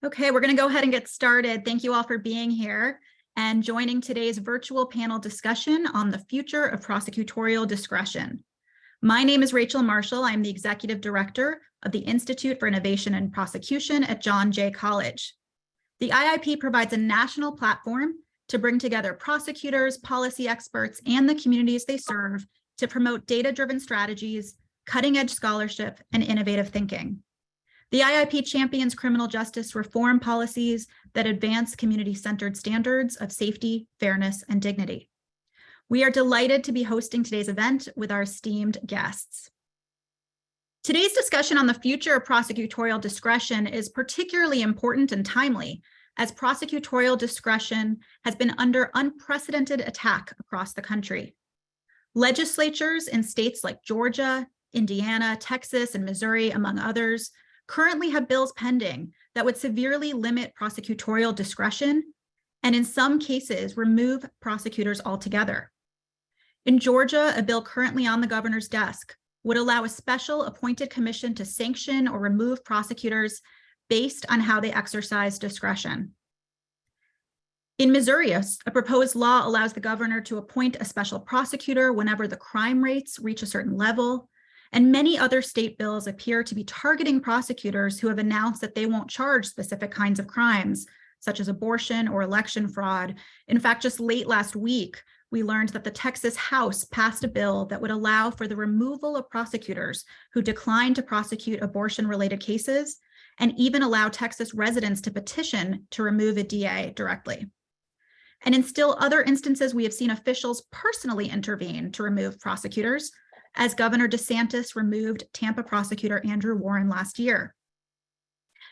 Okay, we're going to go ahead and get started. Thank you all for being here and joining today's virtual panel discussion on the future of prosecutorial discretion. My name is Rachel Marshall. I'm the Executive Director of the Institute for Innovation and Prosecution at John Jay College. The IIP provides a national platform to bring together prosecutors, policy experts, and the communities they serve to promote data-driven strategies, cutting-edge scholarship, and innovative thinking. The IIP champions criminal justice reform policies that advance community-centered standards of safety, fairness, and dignity. We are delighted to be hosting today's event with our esteemed guests. Today's discussion on the future of prosecutorial discretion is particularly important and timely, as prosecutorial discretion has been under unprecedented attack across the country. Legislatures in states like Georgia, Indiana, Texas, and Missouri, among others, currently have bills pending that would severely limit prosecutorial discretion and in some cases remove prosecutors altogether. In Georgia, a bill currently on the governor's desk would allow a special appointed commission to sanction or remove prosecutors based on how they exercise discretion. In Missouri, a proposed law allows the governor to appoint a special prosecutor whenever the crime rates reach a certain level. And many other state bills appear to be targeting prosecutors who have announced that they won't charge specific kinds of crimes, such as abortion or election fraud. In fact, just late last week, we learned that the Texas House passed a bill that would allow for the removal of prosecutors who decline to prosecute abortion-related cases, and even allow Texas residents to petition to remove a DA directly. And in still other instances, we have seen officials personally intervene to remove prosecutors, as Governor DeSantis removed Tampa prosecutor Andrew Warren last year.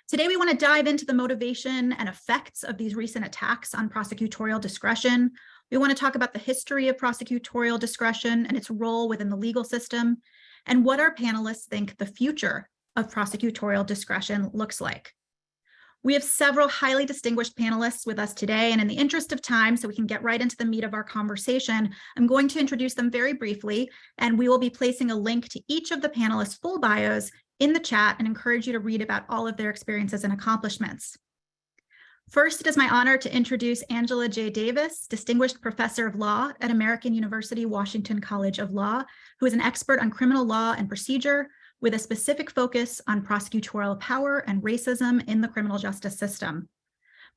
Today, we want to dive into the motivation and effects of these recent attacks on prosecutorial discretion. We want to talk about the history of prosecutorial discretion and its role within the legal system, and what our panelists think the future of prosecutorial discretion looks like. We have several highly distinguished panelists with us today, and in the interest of time, so we can get right into the meat of our conversation, I'm going to introduce them very briefly, and we will be placing a link to each of the panelists' full bios in the chat and encourage you to read about all of their experiences and accomplishments. First, it is my honor to introduce Angela J. Davis, Distinguished Professor of Law at American University Washington College of Law, who is an expert on criminal law and procedure, with a specific focus on prosecutorial power and racism in the criminal justice system.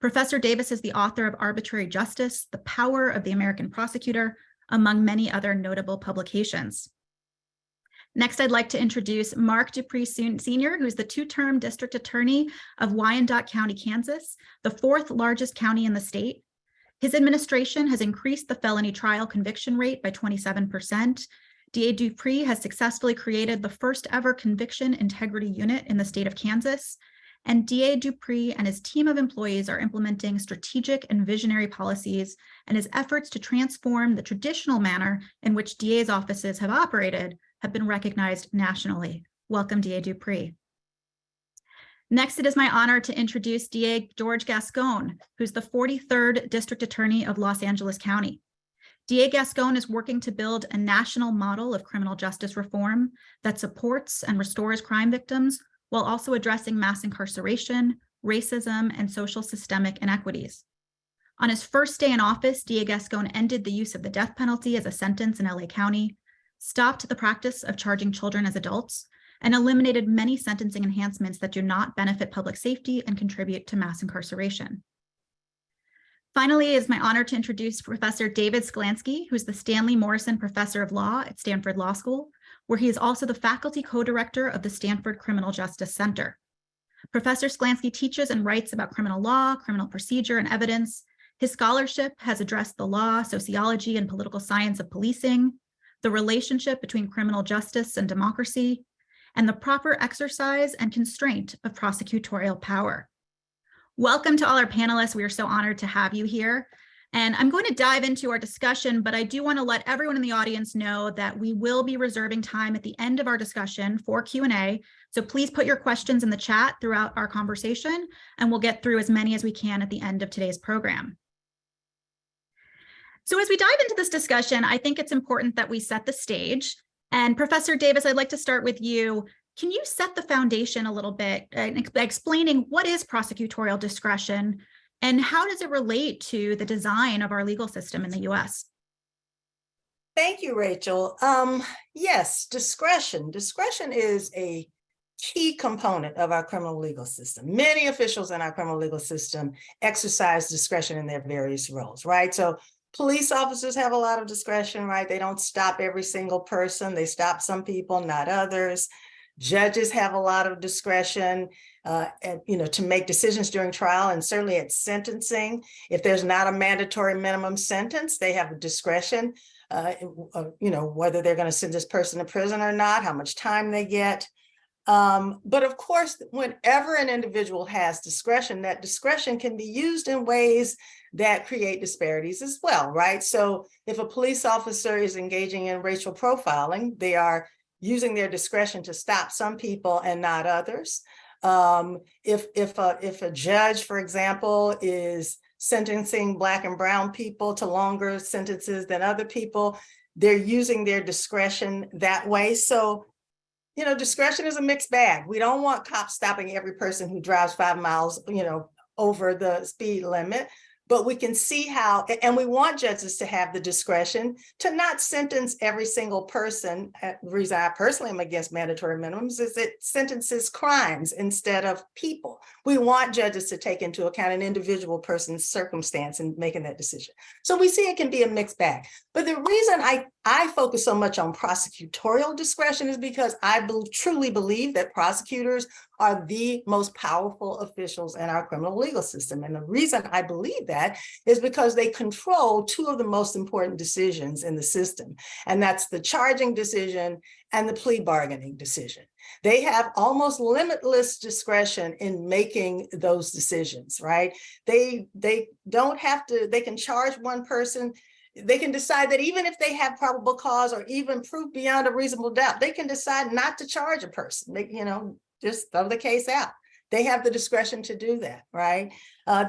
Professor Davis is the author of Arbitrary Justice, The Power of the American Prosecutor, among many other notable publications. Next, I'd like to introduce Mark Dupree Sr., who is the two-term district attorney of Wyandotte County, Kansas, the fourth largest county in the state. His administration has increased the felony trial conviction rate by 27%. DA Dupree has successfully created the first ever conviction integrity unit in the state of Kansas, and DA Dupree and his team of employees are implementing strategic and visionary policies, and his efforts to transform the traditional manner in which DA's offices have operated have been recognized nationally. Welcome, DA Dupree. Next, it is my honor to introduce DA George Gascon, who's the 43rd District Attorney of Los Angeles County. DA Gascon is working to build a national model of criminal justice reform that supports and restores crime victims while also addressing mass incarceration, racism, and social systemic inequities. On his first day in office, DA Gascon ended the use of the death penalty as a sentence in LA County, stopped the practice of charging children as adults, and eliminated many sentencing enhancements that do not benefit public safety and contribute to mass incarceration. Finally, it is my honor to introduce Professor David Sklansky, who's the Stanley Morrison Professor of Law at Stanford Law School, where he is also the faculty co-director of the Stanford Criminal Justice Center. Professor Sklansky teaches and writes about criminal law, criminal procedure, and evidence. His scholarship has addressed the law, sociology, and political science of policing, the relationship between criminal justice and democracy, and the proper exercise and constraint of prosecutorial power. Welcome to all our panelists. We are so honored to have you here. And I'm going to dive into our discussion, but I do want to let everyone in the audience know that we will be reserving time at the end of our discussion for Q&A. So please put your questions in the chat throughout our conversation, and we'll get through as many as we can at the end of today's program. So as we dive into this discussion, I think it's important that we set the stage. And Professor Davis, I'd like to start with you. Can you set the foundation a little bit by explaining what is prosecutorial discretion and how does it relate to the design of our legal system in the US? Thank you, Rachel. Yes, discretion. Discretion is a key component of our criminal legal system. Many officials in our criminal legal system exercise discretion in their various roles, right? So police officers have a lot of discretion, right? They don't stop every single person. They stop some people, not others. Judges have a lot of discretion, to make decisions during trial, and certainly at sentencing. If there's not a mandatory minimum sentence, they have discretion, whether they're going to send this person to prison or not, how much time they get. But of course, whenever an individual has discretion, that discretion can be used in ways that create disparities as well, right? So if a police officer is engaging in racial profiling, they are using their discretion to stop some people and not others. If a judge, for example, is sentencing Black and brown people to longer sentences than other people, they're using their discretion that way. So, discretion is a mixed bag. We don't want cops stopping every person who drives 5 miles, over the speed limit. But we can see how, and we want judges to have the discretion to not sentence every single person. The reason I personally am against mandatory minimums is it sentences crimes instead of people. We want judges to take into account an individual person's circumstance in making that decision. So we see it can be a mixed bag. But the reason I focus so much on prosecutorial discretion is because I truly believe that prosecutors are the most powerful officials in our criminal legal system. And the reason I believe that is because they control two of the most important decisions in the system. And that's the charging decision and the plea bargaining decision. They have almost limitless discretion in making those decisions, right? They don't have to, they can charge one person. They can decide that even if they have probable cause or even proof beyond a reasonable doubt, they can decide not to charge a person. Just throw the case out. They have the discretion to do that, right?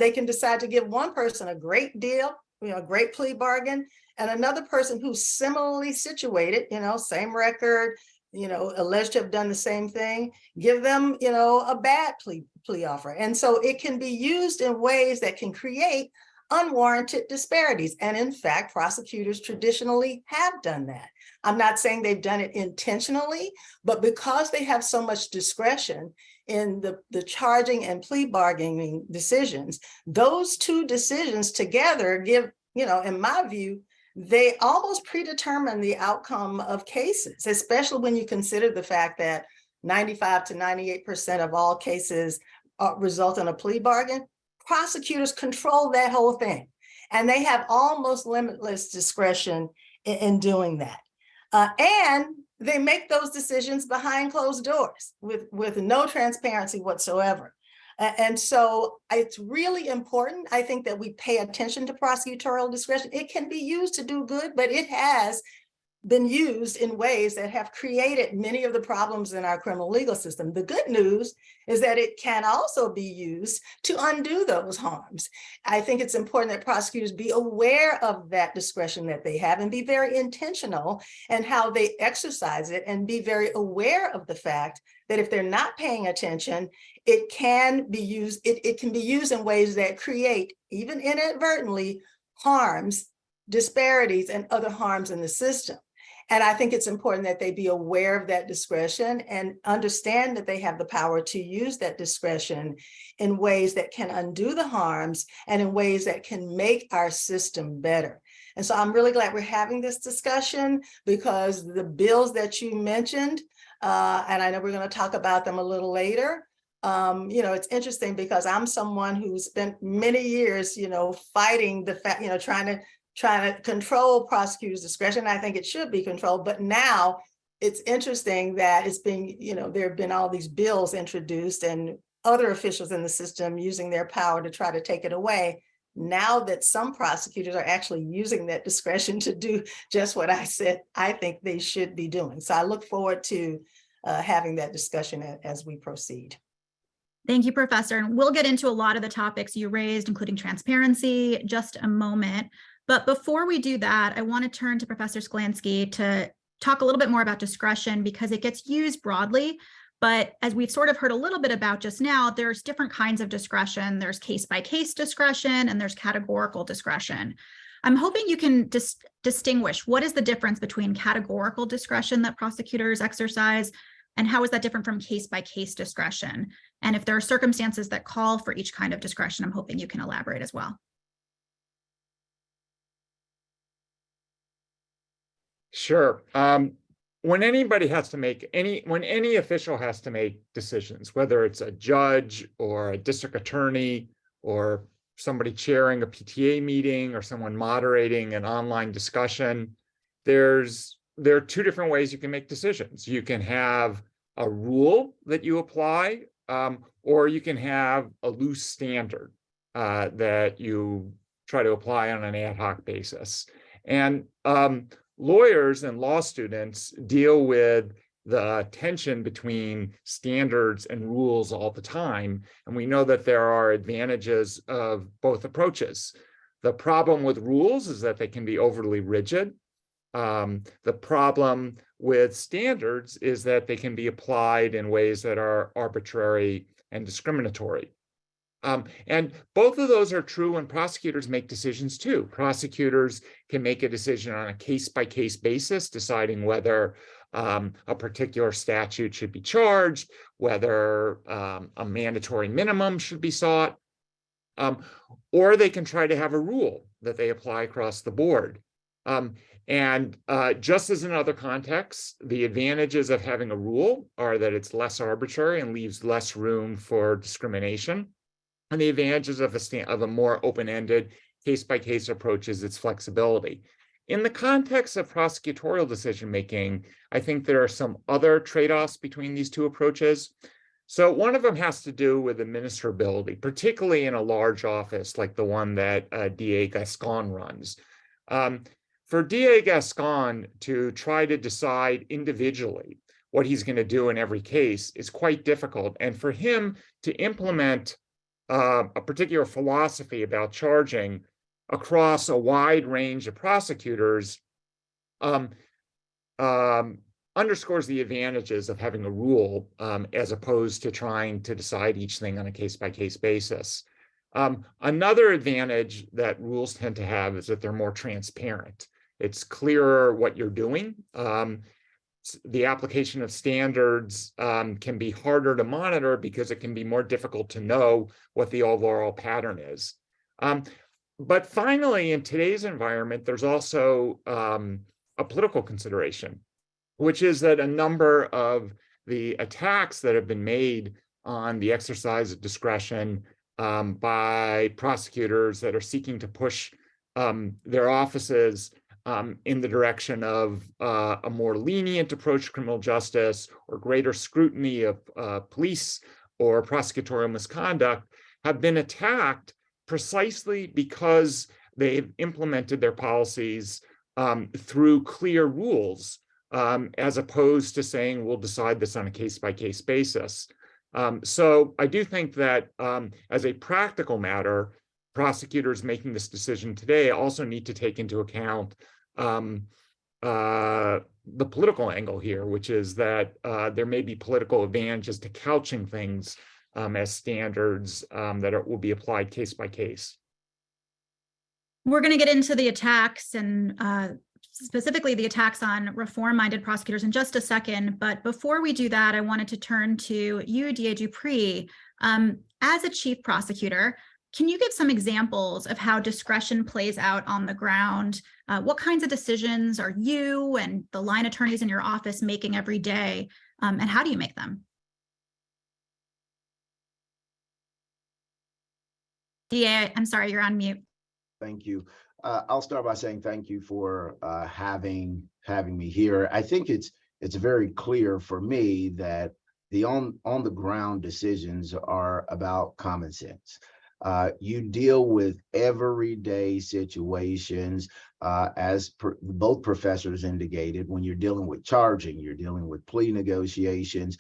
They can decide to give one person a great deal, a great plea bargain, and another person who's similarly situated, same record, alleged to have done the same thing, give them, a bad plea offer. And so it can be used in ways that can create unwarranted disparities. And in fact, prosecutors traditionally have done that. I'm not saying they've done it intentionally, but because they have so much discretion in the charging and plea bargaining decisions, those two decisions together give, in my view, they almost predetermine the outcome of cases, especially when you consider the fact that 95 to 98% of all cases result in a plea bargain. Prosecutors control that whole thing, and they have almost limitless discretion in doing that. And they make those decisions behind closed doors with no transparency whatsoever. And so it's really important, I think, that we pay attention to prosecutorial discretion. It can be used to do good, but it has been used in ways that have created many of the problems in our criminal legal system. The good news is that it can also be used to undo those harms. I think it's important that prosecutors be aware of that discretion that they have and be very intentional in how they exercise it, and be very aware of the fact that if they're not paying attention, it can be used, it can be used in ways that create, even inadvertently, harms, disparities, and other harms in the system. And I think it's important that they be aware of that discretion and understand that they have the power to use that discretion in ways that can undo the harms and in ways that can make our system better. And so I'm really glad we're having this discussion, because the bills that you mentioned, and I know we're going to talk about them a little later, it's interesting because I'm someone who spent many years, fighting the fact, trying to control prosecutors' discretion. I think it should be controlled, but now it's interesting that it's being, there have been all these bills introduced and other officials in the system using their power to try to take it away. Now that some prosecutors are actually using that discretion to do just what I said I think they should be doing. So I look forward to having that discussion as we proceed. Thank you, Professor. And we'll get into a lot of the topics you raised, including transparency, just a moment. But before we do that, I want to turn to Professor Sklansky to talk a little bit more about discretion, because it gets used broadly, But as we've sort of heard a little bit about just now, there's different kinds of discretion. There's case-by-case discretion and there's categorical discretion. I'm hoping you can distinguish what is the difference between categorical discretion that prosecutors exercise and how is that different from case-by-case discretion? And if there are circumstances that call for each kind of discretion, I'm hoping you can elaborate as well. Sure. When anybody has to make when any official has to make decisions, whether it's a judge or a district attorney or somebody chairing a PTA meeting or someone moderating an online discussion, there are two different ways you can make decisions. You can have a rule that you apply, or you can have a loose standard that you try to apply on an ad hoc basis. And lawyers and law students deal with the tension between standards and rules all the time. And we know that there are advantages of both approaches. The problem with rules is that they can be overly rigid. The problem with standards is that they can be applied in ways that are arbitrary and discriminatory. And both of those are true when prosecutors make decisions too. Prosecutors can make a decision on a case-by-case basis, deciding whether a particular statute should be charged, whether a mandatory minimum should be sought, or they can try to have a rule that they apply across the board. And just as in other contexts, the advantages of having a rule are that it's less arbitrary and leaves less room for discrimination. And the advantages of a more open-ended case-by-case approach is its flexibility. In the context of prosecutorial decision-making, I think there are some other trade-offs between these two approaches. So one of them has to do with administrability, particularly in a large office like the one that DA Gascon runs. For DA Gascon to try to decide individually what he's going to do in every case is quite difficult. And for him to implement a particular philosophy about charging across a wide range of prosecutors underscores the advantages of having a rule as opposed to trying to decide each thing on a case-by-case basis. Another advantage that rules tend to have is that they're more transparent. It's clearer what you're doing. The application of standards can be harder to monitor because it can be more difficult to know what the overall pattern is. But finally, in today's environment, there's also a political consideration, which is that a number of the attacks that have been made on the exercise of discretion by prosecutors that are seeking to push their offices in the direction of a more lenient approach to criminal justice or greater scrutiny of police or prosecutorial misconduct have been attacked precisely because they've implemented their policies through clear rules, as opposed to saying, we'll decide this on a case-by-case basis. So I do think that as a practical matter, prosecutors making this decision today also need to take into account the political angle here, which is that there may be political advantages to couching things as standards that will be applied case by case. We're going to get into the attacks and specifically the attacks on reform-minded prosecutors in just a second. But before we do that, I wanted to turn to you, DA Dupree. As a chief prosecutor, can you give some examples of how discretion plays out on the ground? What kinds of decisions are you and the line attorneys in your office making every day? And how do you make them? DA, I'm sorry, you're on mute. Thank you. I'll start by saying thank you for having me here. I think it's very clear for me that the on the ground decisions are about common sense. You deal with everyday situations, as both professors indicated, when you're dealing with charging, you're dealing with plea negotiations.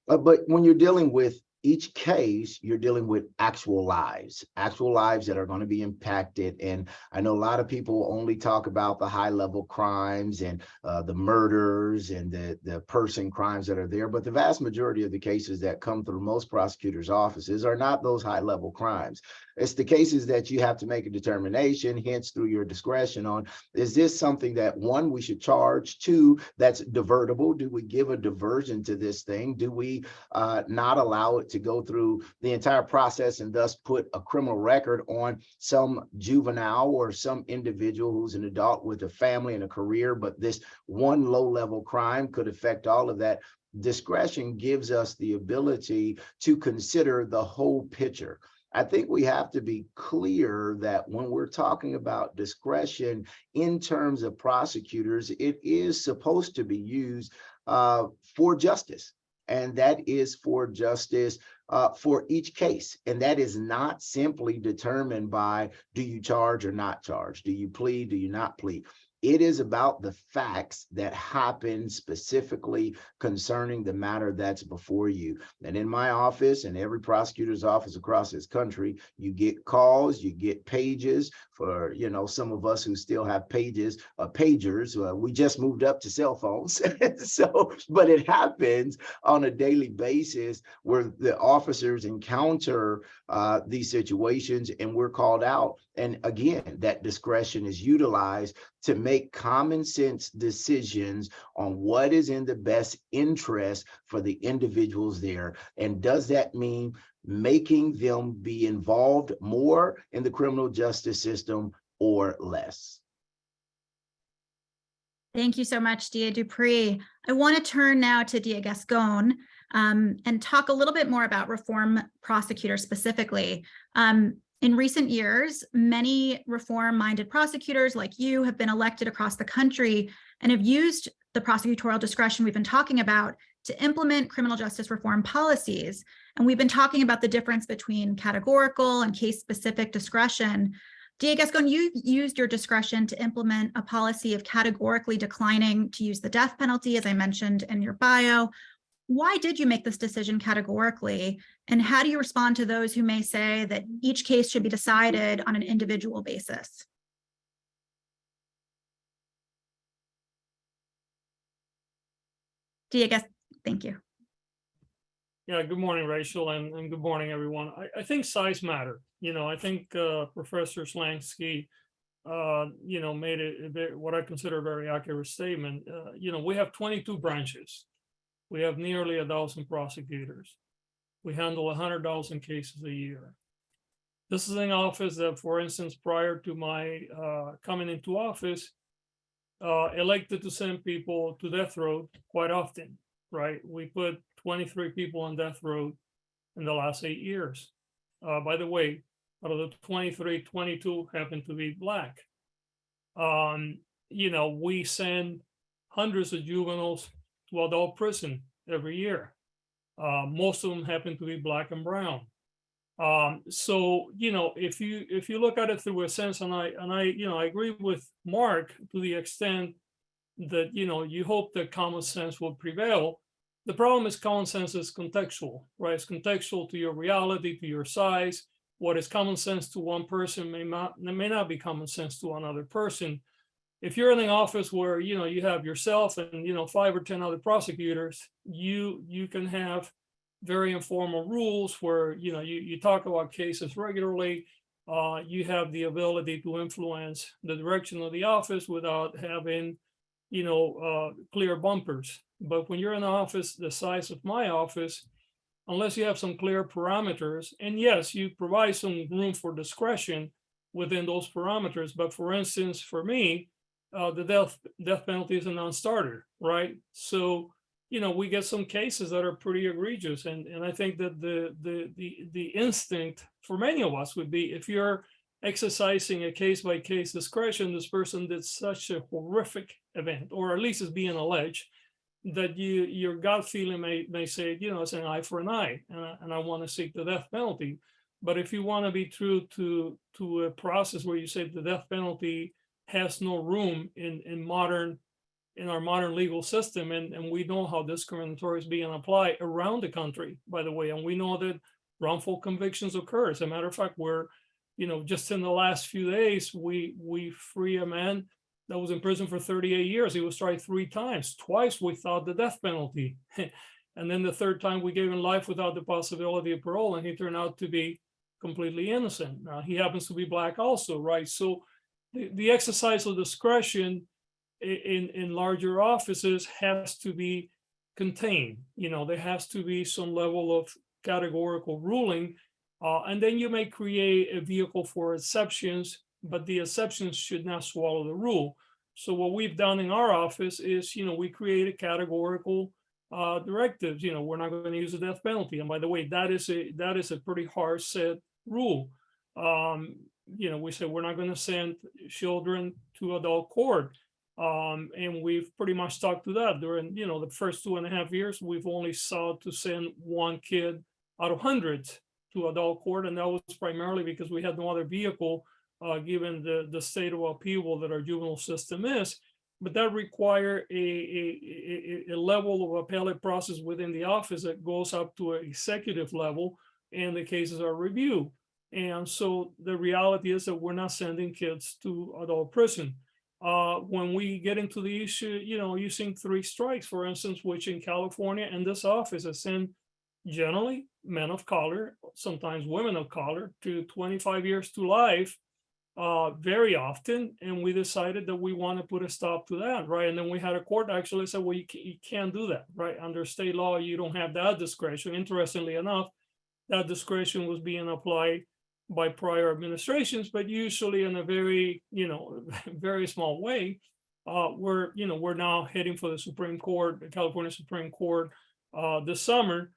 But when you're dealing with each case, you're dealing with actual lives that are going to be impacted. And I know a lot of people only talk about the high level crimes and the murders and the person crimes that are there. But the vast majority of the cases that come through most prosecutors' offices are not those high level crimes. It's the cases that you have to make a determination, hence through your discretion on, is this something that, one, we should charge, two, that's divertible? Do we give a diversion to this thing? Do we not allow it to go through the entire process and thus put a criminal record on some juvenile or some individual who's an adult with a family and a career, but this one low-level crime could affect all of that? Discretion gives us the ability to consider the whole picture. I think we have to be clear that when we're talking about discretion in terms of prosecutors, it is supposed to be used for justice. And that is for justice for each case. And that is not simply determined by, do you charge or not charge? Do you plead? Do you not plead? It is about the facts that happen specifically concerning the matter that's before you. And in my office and every prosecutor's office across this country, you get calls, you get pages. For, you know, some of us who still have pagers, we just moved up to cell phones. So, but it happens on a daily basis where the officers encounter these situations and we're called out. And again, that discretion is utilized to make common sense decisions on what is in the best interest for the individuals there. And does that mean making them be involved more in the criminal justice system or less? Thank you so much, Dia Dupree. I want to turn now to Dia Gascon and talk a little bit more about reform prosecutors specifically. In recent years, many reform-minded prosecutors like you have been elected across the country and have used the prosecutorial discretion we've been talking about to implement criminal justice reform policies. And we've been talking about the difference between categorical and case-specific discretion. Dia Gascon, you used your discretion to implement a policy of categorically declining to use the death penalty, as I mentioned in your bio. Why did you make this decision categorically? And how do you respond to those who may say that each case should be decided on an individual basis? Dia Gascon, thank you. Yeah, good morning, Rachel, and good morning, everyone. I think size matter. You know, I think Professor Slansky, made what I consider a very accurate statement. We have 22 branches. We have nearly 1,000 prosecutors. We handle 100,000 cases a year. This is an office that, for instance, prior to my coming into office, elected to send people to death row quite often, right? We put 23 people on death row in the last 8 years. By the way, out of the 23, 22 happen to be Black. We send hundreds of juveniles to adult prison every year. Most of them happen to be Black and brown. If you look at it through a sense, and I agree with Mark to the extent that you hope that common sense will prevail. The problem is common sense is contextual, right? It's contextual to your reality, to your size. What is common sense to one person may not be common sense to another person. If you're in an office where you have yourself and 5 or 10 other prosecutors, you can have very informal rules where you talk about cases regularly. You have the ability to influence the direction of the office without having clear bumpers. But when you're in an office the size of my office, unless you have some clear parameters, and yes, you provide some room for discretion within those parameters. But for instance, for me, the death penalty is a non-starter, right? So, we get some cases that are pretty egregious. And I think that the instinct for many of us would be, if you're exercising a case-by-case discretion, this person did such a horrific event, or at least is being alleged, that your gut feeling may say, it's an eye for an eye, and I want to seek the death penalty. But if you want to be true to a process where you say the death penalty has no room in modern in our modern legal system. And we know how discriminatory is being applied around the country, by the way. And we know that wrongful convictions occur. As a matter of fact, we're, just in the last few days, we free a man that was in prison for 38 years. He was tried 3 times, twice without the death penalty. And then the 3rd time we gave him life without the possibility of parole, and he turned out to be completely innocent. Now, he happens to be Black also, right? So the exercise of discretion in larger offices has to be contained. There has to be some level of categorical ruling, and then you may create a vehicle for exceptions, but the exceptions should not swallow the rule. So what we've done in our office is, we created categorical directives. We're not going to use the death penalty. And by the way, that is a pretty hard set rule. We said we're not going to send children to adult court. And we've pretty much stuck to that. During, the first 2.5 years, we've only sought to send 1 kid out of hundreds to adult court. And that was primarily because we had no other vehicle, given the state of upheaval that our juvenile system is. But that require a level of appellate process within the office that goes up to an executive level, and the cases are reviewed. And so the reality is that we're not sending kids to adult prison. When we get into the issue, using 3 strikes, for instance, which in California and this office has sent generally men of color, sometimes women of color, to 25 years to life, very often. And we decided that we want to put a stop to that, right? And then we had a court actually said, well, you can't do that, right? Under state law, you don't have that discretion. Interestingly enough, that discretion was being applied by prior administrations, but usually in a very, very small way. We're now heading for the Supreme Court, the California Supreme Court, this summer,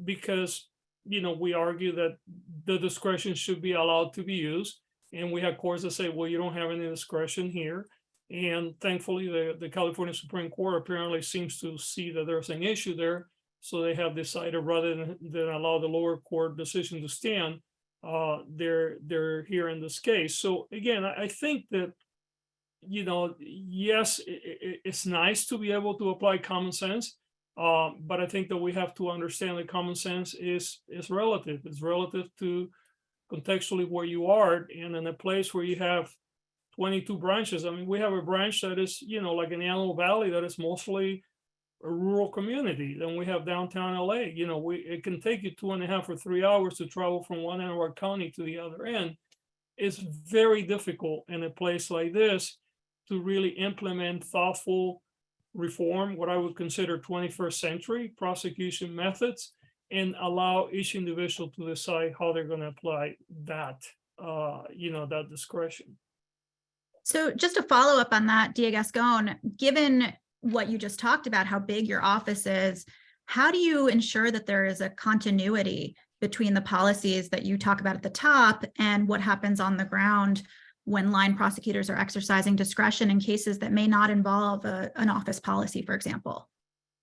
because, we argue that the discretion should be allowed to be used. And we have courts that say, well, you don't have any discretion here. And thankfully, the California Supreme Court apparently seems to see that there's an issue there. So they have decided, rather than allow the lower court decision to stand, they're here in this case. So again, I think that, yes, it's nice to be able to apply common sense, but I think that we have to understand that common sense is relative. It's relative to contextually where you are, and in a place where you have 22 branches. I mean, we have a branch that is, like in the Antelope Valley, that is mostly a rural community. Then we have downtown LA. It can take you 2.5 or 3 hours to travel from one end of our county to the other end. It's very difficult in a place like this to really implement thoughtful reform, what I would consider 21st century prosecution methods, and allow each individual to decide how they're going to apply that, that discretion. So just to follow up on that, Diaz-Gascon, given what you just talked about, how big your office is, how do you ensure that there is a continuity between the policies that you talk about at the top and what happens on the ground when line prosecutors are exercising discretion in cases that may not involve an office policy, for example?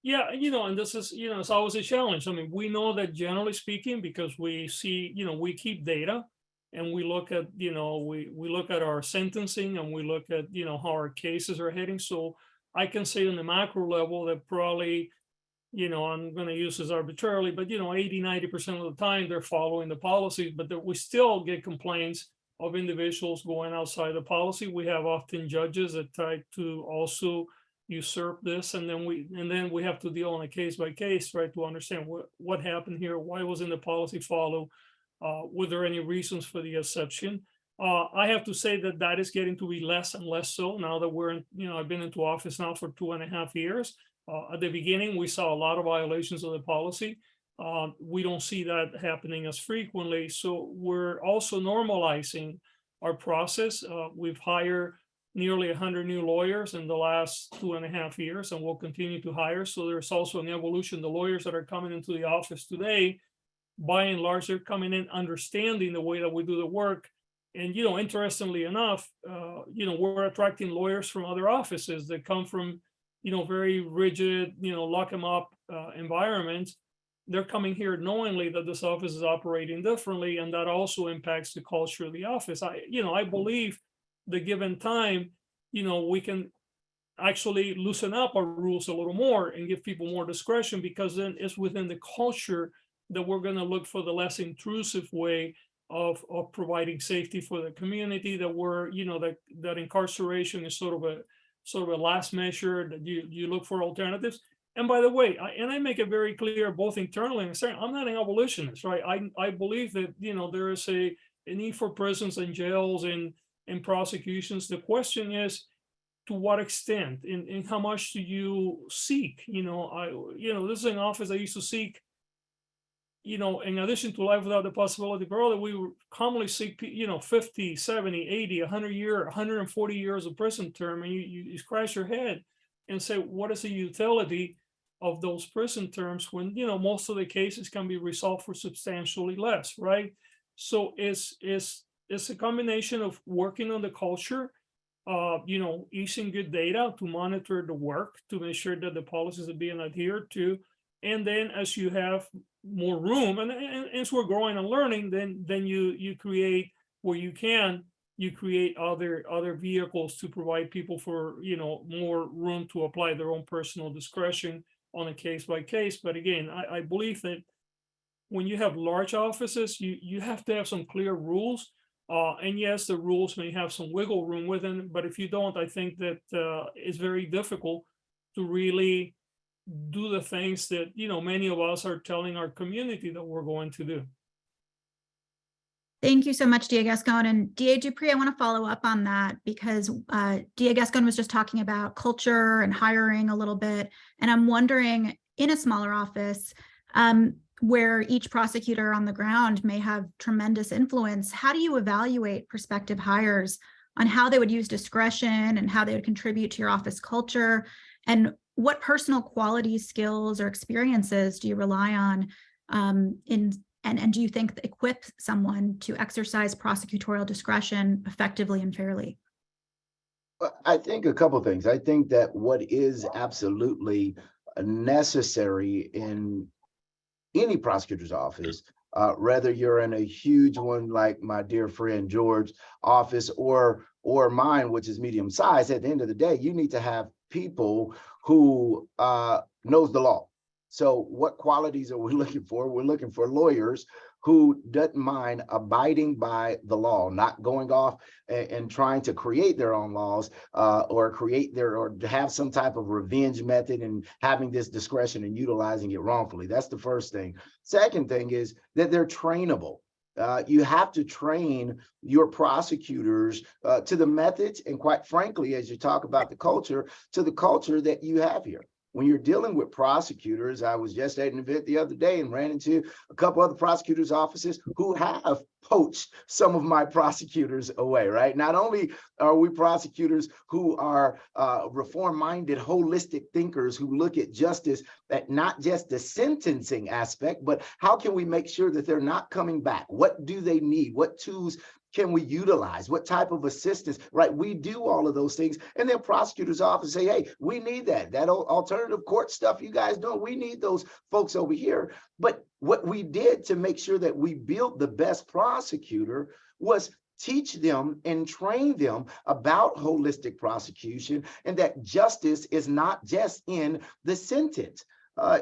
Yeah, and this is, it's always a challenge. I mean, we know that generally speaking, because we see, we keep data, and we look at, we look at our sentencing, and we look at, how our cases are heading. So I can say on the macro level that probably, I'm going to use this arbitrarily, but 80–90% of the time they're following the policies, but that we still get complaints of individuals going outside the policy. We have often judges that try to also usurp this, and then we have to deal on a case by case, right, to understand what happened here, why wasn't the policy followed, were there any reasons for the exception. I have to say that is getting to be less and less so now that we're in, I've been into office now for 2.5 years. At the beginning, we saw a lot of violations of the policy. We don't see that happening as frequently. So we're also normalizing our process. We've hired nearly 100 new lawyers in the last 2.5 years, and we'll continue to hire. So there's also an evolution. The lawyers that are coming into the office today, by and large, they're coming in understanding the way that we do the work. And, interestingly enough, we're attracting lawyers from other offices that come from, very rigid, lock them up environments. They're coming here knowingly that this office is operating differently, and that also impacts the culture of the office. I believe the given time, we can actually loosen up our rules a little more and give people more discretion, because then it's within the culture that we're going to look for the less intrusive way of providing safety for the community, that we're, that incarceration is sort of a last measure, that you look for alternatives. And by the way, I make it very clear, both internally and externally, I'm not an abolitionist, right? I believe that, there is a need for prisons and jails and prosecutions. The question is, to what extent and how much do you seek? This is an office I used to seek, in addition to life without the possibility of parole, that we would commonly seek, 50, 70, 80, 140 years of prison term. And you scratch your head and say, what is the utility of those prison terms when, most of the cases can be resolved for substantially less, right? So it's a combination of working on the culture, using good data to monitor the work, to make sure that the policies are being adhered to. And then as you have more room and as we're growing and learning, then you create where you can, you create other vehicles to provide people for, more room to apply their own personal discretion on a case by case. But again, I believe that when you have large offices, you have to have some clear rules. And yes, the rules may have some wiggle room within, but if you don't, I think that it's very difficult to really do the things that, many of us are telling our community that we're going to do. Thank you so much, DA Gascon. And DA Dupree, I want to follow up on that because DA Gascon was just talking about culture and hiring a little bit. And I'm wondering, in a smaller office, where each prosecutor on the ground may have tremendous influence, how do you evaluate prospective hires on how they would use discretion and how they would contribute to your office culture? And what personal qualities, skills, or experiences do you rely on and do you think equip someone to exercise prosecutorial discretion effectively and fairly? I think a couple of things. I think that what is absolutely necessary in any prosecutor's office, whether you're in a huge one like my dear friend George's office or mine, which is medium size, at the end of the day, you need to have people who knows the law. So what qualities are we looking for? We're looking for lawyers who doesn't mind abiding by the law, not going off and trying to create their own laws or have some type of revenge method and having this discretion and utilizing it wrongfully. That's the first thing. Second thing is that they're trainable. You have to train your prosecutors to the methods and, quite frankly, as you talk about the culture, to the culture that you have here. When you're dealing with prosecutors, I was just at an event the other day and ran into a couple other prosecutors' offices who have poached some of my prosecutors away, right? Not only are we prosecutors who are reform-minded, holistic thinkers who look at justice at not just the sentencing aspect, but how can we make sure that they're not coming back? What do they need? What tools can we utilize? What type of assistance, right? We do all of those things. And then prosecutors often say, hey, we need that alternative court stuff you guys do, we need those folks over here. But what we did to make sure that we built the best prosecutor was teach them and train them about holistic prosecution and that justice is not just in the sentence.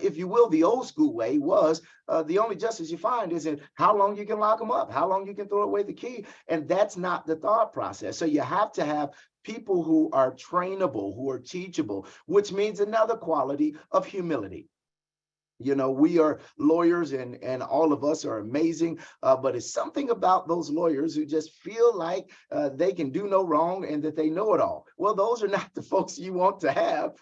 If you will, the old school way was the only justice you find is in how long you can lock them up, how long you can throw away the key. And that's not the thought process. So you have to have people who are trainable, who are teachable, which means another quality of humility. We are lawyers and all of us are amazing, but it's something about those lawyers who just feel like they can do no wrong and that they know it all. Well, those are not the folks you want to have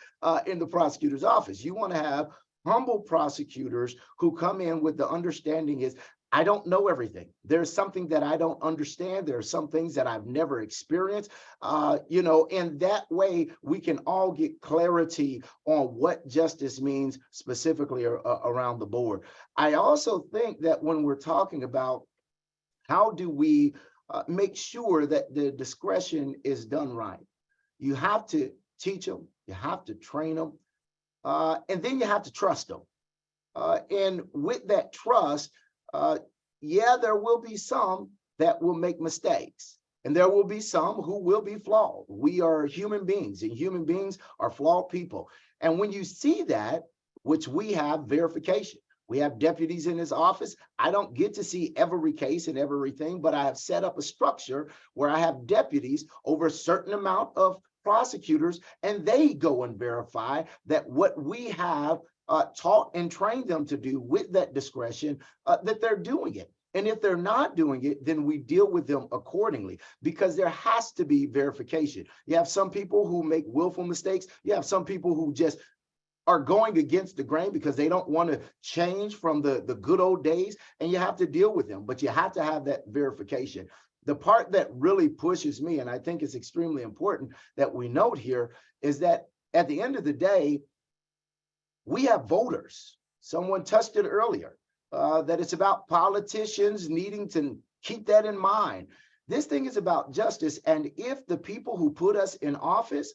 in the prosecutor's office. You want to have humble prosecutors who come in with the understanding is, I don't know everything. There's something that I don't understand. There are some things that I've never experienced, and that way we can all get clarity on what justice means specifically around the board. I also think that when we're talking about how do we make sure that the discretion is done right, you have to teach them, you have to train them, and then you have to trust them. And with that trust, there will be some that will make mistakes. And there will be some who will be flawed. We are human beings, and human beings are flawed people. And when you see that, which we have verification, we have deputies in his office. I don't get to see every case and everything, but I have set up a structure where I have deputies over a certain amount of prosecutors, and they go and verify that what we have taught and trained them to do with that discretion, that they're doing it. And if they're not doing it, then we deal with them accordingly, because there has to be verification. You have some people who make willful mistakes. You have some people who just are going against the grain because they don't want to change from the good old days, and you have to deal with them, but you have to have that verification. The part that really pushes me, and I think it's extremely important that we note here, is that at the end of the day, we have voters. Someone touched it earlier, that it's about politicians needing to keep that in mind. This thing is about justice, and if the people who put us in office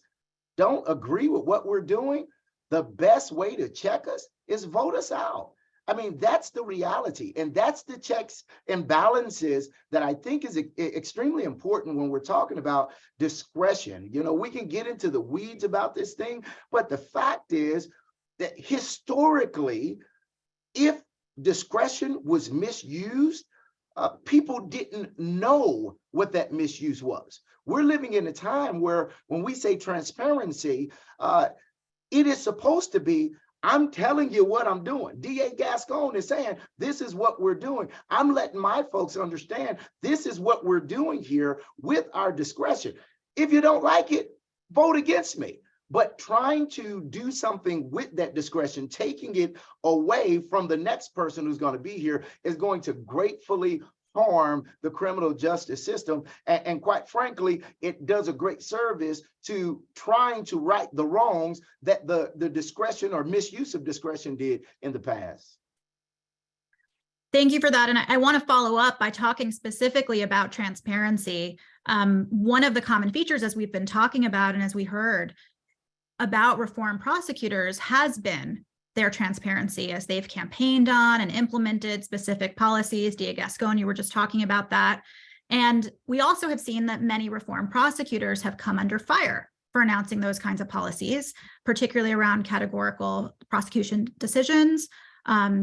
don't agree with what we're doing, the best way to check us is vote us out. I mean, that's the reality. And that's the checks and balances that I think is extremely important when we're talking about discretion. You know, we can get into the weeds about this thing, but the fact is that historically, if discretion was misused, people didn't know what that misuse was. We're living in a time where when we say transparency, it is supposed to be, I'm telling you what I'm doing. DA Gascon is saying, this is what we're doing. I'm letting my folks understand this is what we're doing here with our discretion. If you don't like it, vote against me. But trying to do something with that discretion, taking it away from the next person who's going to be here, is going to gratefully harm the criminal justice system. And quite frankly, it does a great service to trying to right the wrongs that the discretion or misuse of discretion did in the past. Thank you for that. And I want to follow up by talking specifically about transparency. One of the common features, as we've been talking about and as we heard about reform prosecutors, has been their transparency as they've campaigned on and implemented specific policies. DA Gascon, you were just talking about that. And we also have seen that many reform prosecutors have come under fire for announcing those kinds of policies, particularly around categorical prosecution decisions,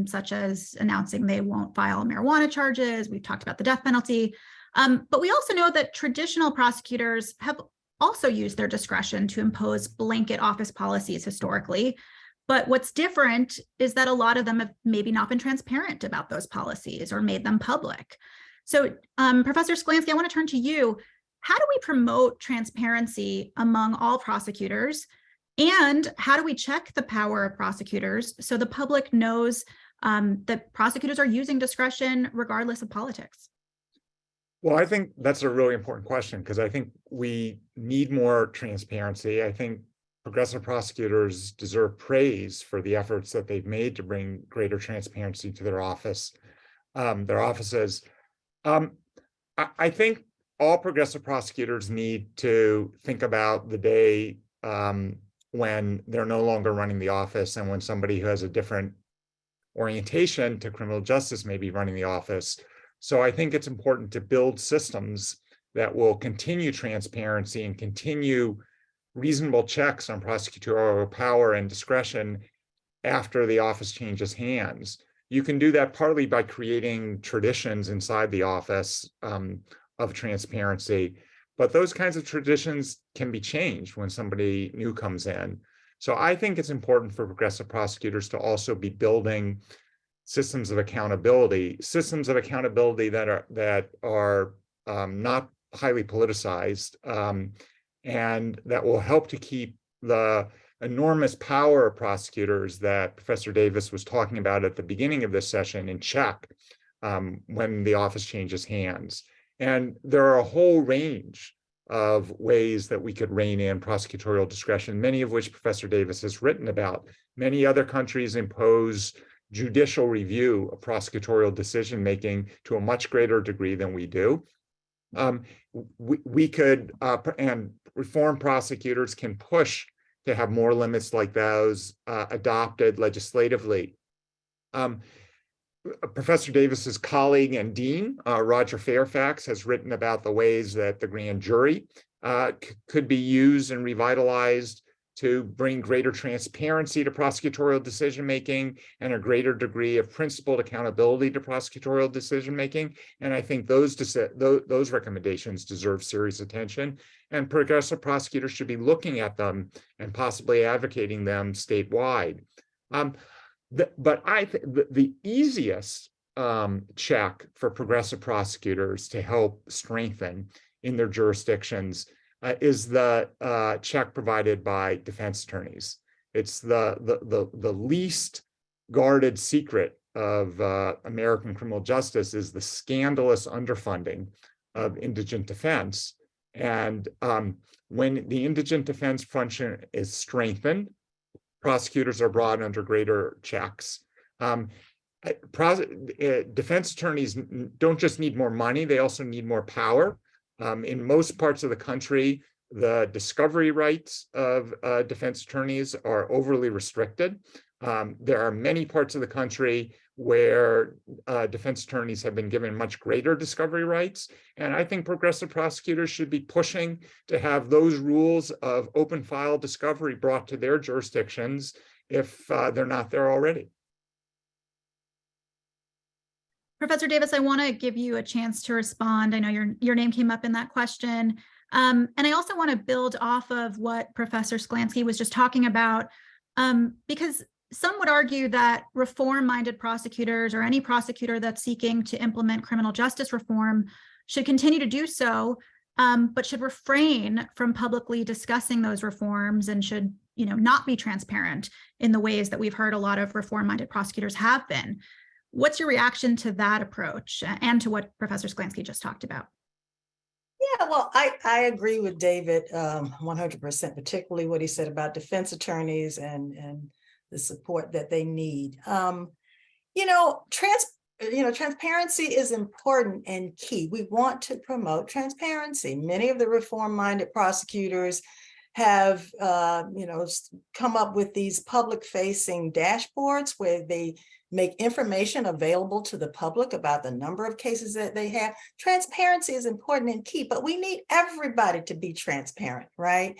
such as announcing they won't file marijuana charges. We've talked about the death penalty. But we also know that traditional prosecutors have also used their discretion to impose blanket office policies historically. But what's different is that a lot of them have maybe not been transparent about those policies or made them public. So Professor Sklansky, I want to turn to you. How do we promote transparency among all prosecutors? And how do we check the power of prosecutors so the public knows that prosecutors are using discretion regardless of politics? Well, I think that's a really important question, because I think we need more transparency. I think progressive prosecutors deserve praise for the efforts that they've made to bring greater transparency to their offices. I think all progressive prosecutors need to think about the day when they're no longer running the office, and when somebody who has a different orientation to criminal justice may be running the office. So I think it's important to build systems that will continue transparency and continue reasonable checks on prosecutorial power and discretion after the office changes hands. You can do that partly by creating traditions inside the office of transparency, but those kinds of traditions can be changed when somebody new comes in. So I think it's important for progressive prosecutors to also be building systems of accountability that are not highly politicized, and that will help to keep the enormous power of prosecutors that Professor Davis was talking about at the beginning of this session in check when the office changes hands. And there are a whole range of ways that we could rein in prosecutorial discretion, many of which Professor Davis has written about. Many other countries impose judicial review of prosecutorial decision-making to a much greater degree than we do. We could, and reform prosecutors can push to have more limits like those adopted legislatively. Professor Davis's colleague and dean, Roger Fairfax, has written about the ways that the grand jury could be used and revitalized to bring greater transparency to prosecutorial decision-making and a greater degree of principled accountability to prosecutorial decision-making. And I think those recommendations deserve serious attention, and progressive prosecutors should be looking at them and possibly advocating them statewide. But I think the easiest check for progressive prosecutors to help strengthen in their jurisdictions is the check provided by defense attorneys. It's the least guarded secret of American criminal justice is the scandalous underfunding of indigent defense. And when the indigent defense function is strengthened, prosecutors are brought under greater checks. Defense attorneys don't just need more money, they also need more power. In most parts of the country, the discovery rights of defense attorneys are overly restricted. There are many parts of the country where defense attorneys have been given much greater discovery rights. And I think progressive prosecutors should be pushing to have those rules of open file discovery brought to their jurisdictions if they're not there already. Professor Davis, I want to give you a chance to respond. I know your name came up in that question. And I also want to build off of what Professor Sklansky was just talking about, because some would argue that reform-minded prosecutors or any prosecutor that's seeking to implement criminal justice reform should continue to do so, but should refrain from publicly discussing those reforms and should, not be transparent in the ways that we've heard a lot of reform-minded prosecutors have been. What's your reaction to that approach and to what Professor Sklansky just talked about? Yeah, well, I agree with David 100%, particularly what he said about defense attorneys and the support that they need. Transparency is important and key. We want to promote transparency. Many of the reform-minded prosecutors have, come up with these public-facing dashboards where they make information available to the public about the number of cases that they have. Transparency is important and key, but we need everybody to be transparent, right?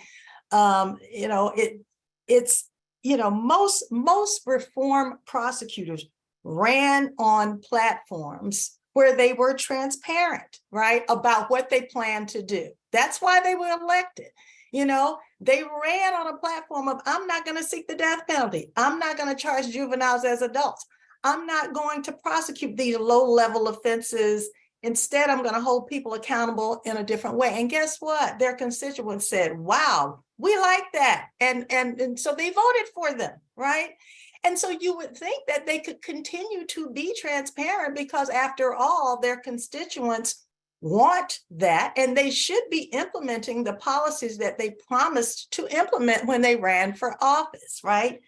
Most reform prosecutors ran on platforms where they were transparent, right, about what they planned to do. That's why they were elected. They ran on a platform of, I'm not going to seek the death penalty. I'm not going to charge juveniles as adults. I'm not going to prosecute these low-level offenses. Instead, I'm going to hold people accountable in a different way. And guess what? Their constituents said, wow, we like that. And so they voted for them, right? And so you would think that they could continue to be transparent because after all, their constituents want that, and they should be implementing the policies that they promised to implement when they ran for office, right?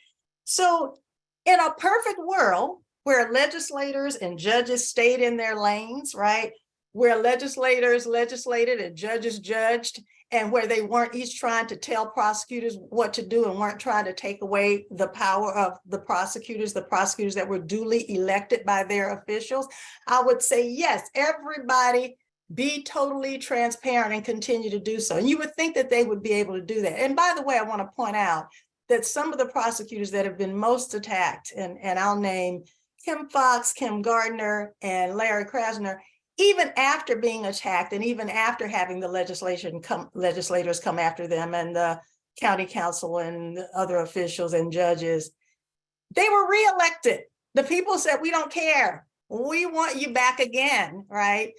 So in a perfect world where legislators and judges stayed in their lanes, right? Where legislators legislated and judges judged, and where they weren't each trying to tell prosecutors what to do and weren't trying to take away the power of the prosecutors that were duly elected by their officials, I would say, yes, everybody be totally transparent and continue to do so. And you would think that they would be able to do that. And by the way, I want to point out that some of the prosecutors that have been most attacked, and I'll name Kim Foxx, Kim Gardner, and Larry Krasner, even after being attacked and even after having the legislators come after them and the county council and other officials and judges, they were reelected. The people said, we don't care. We want you back again, right?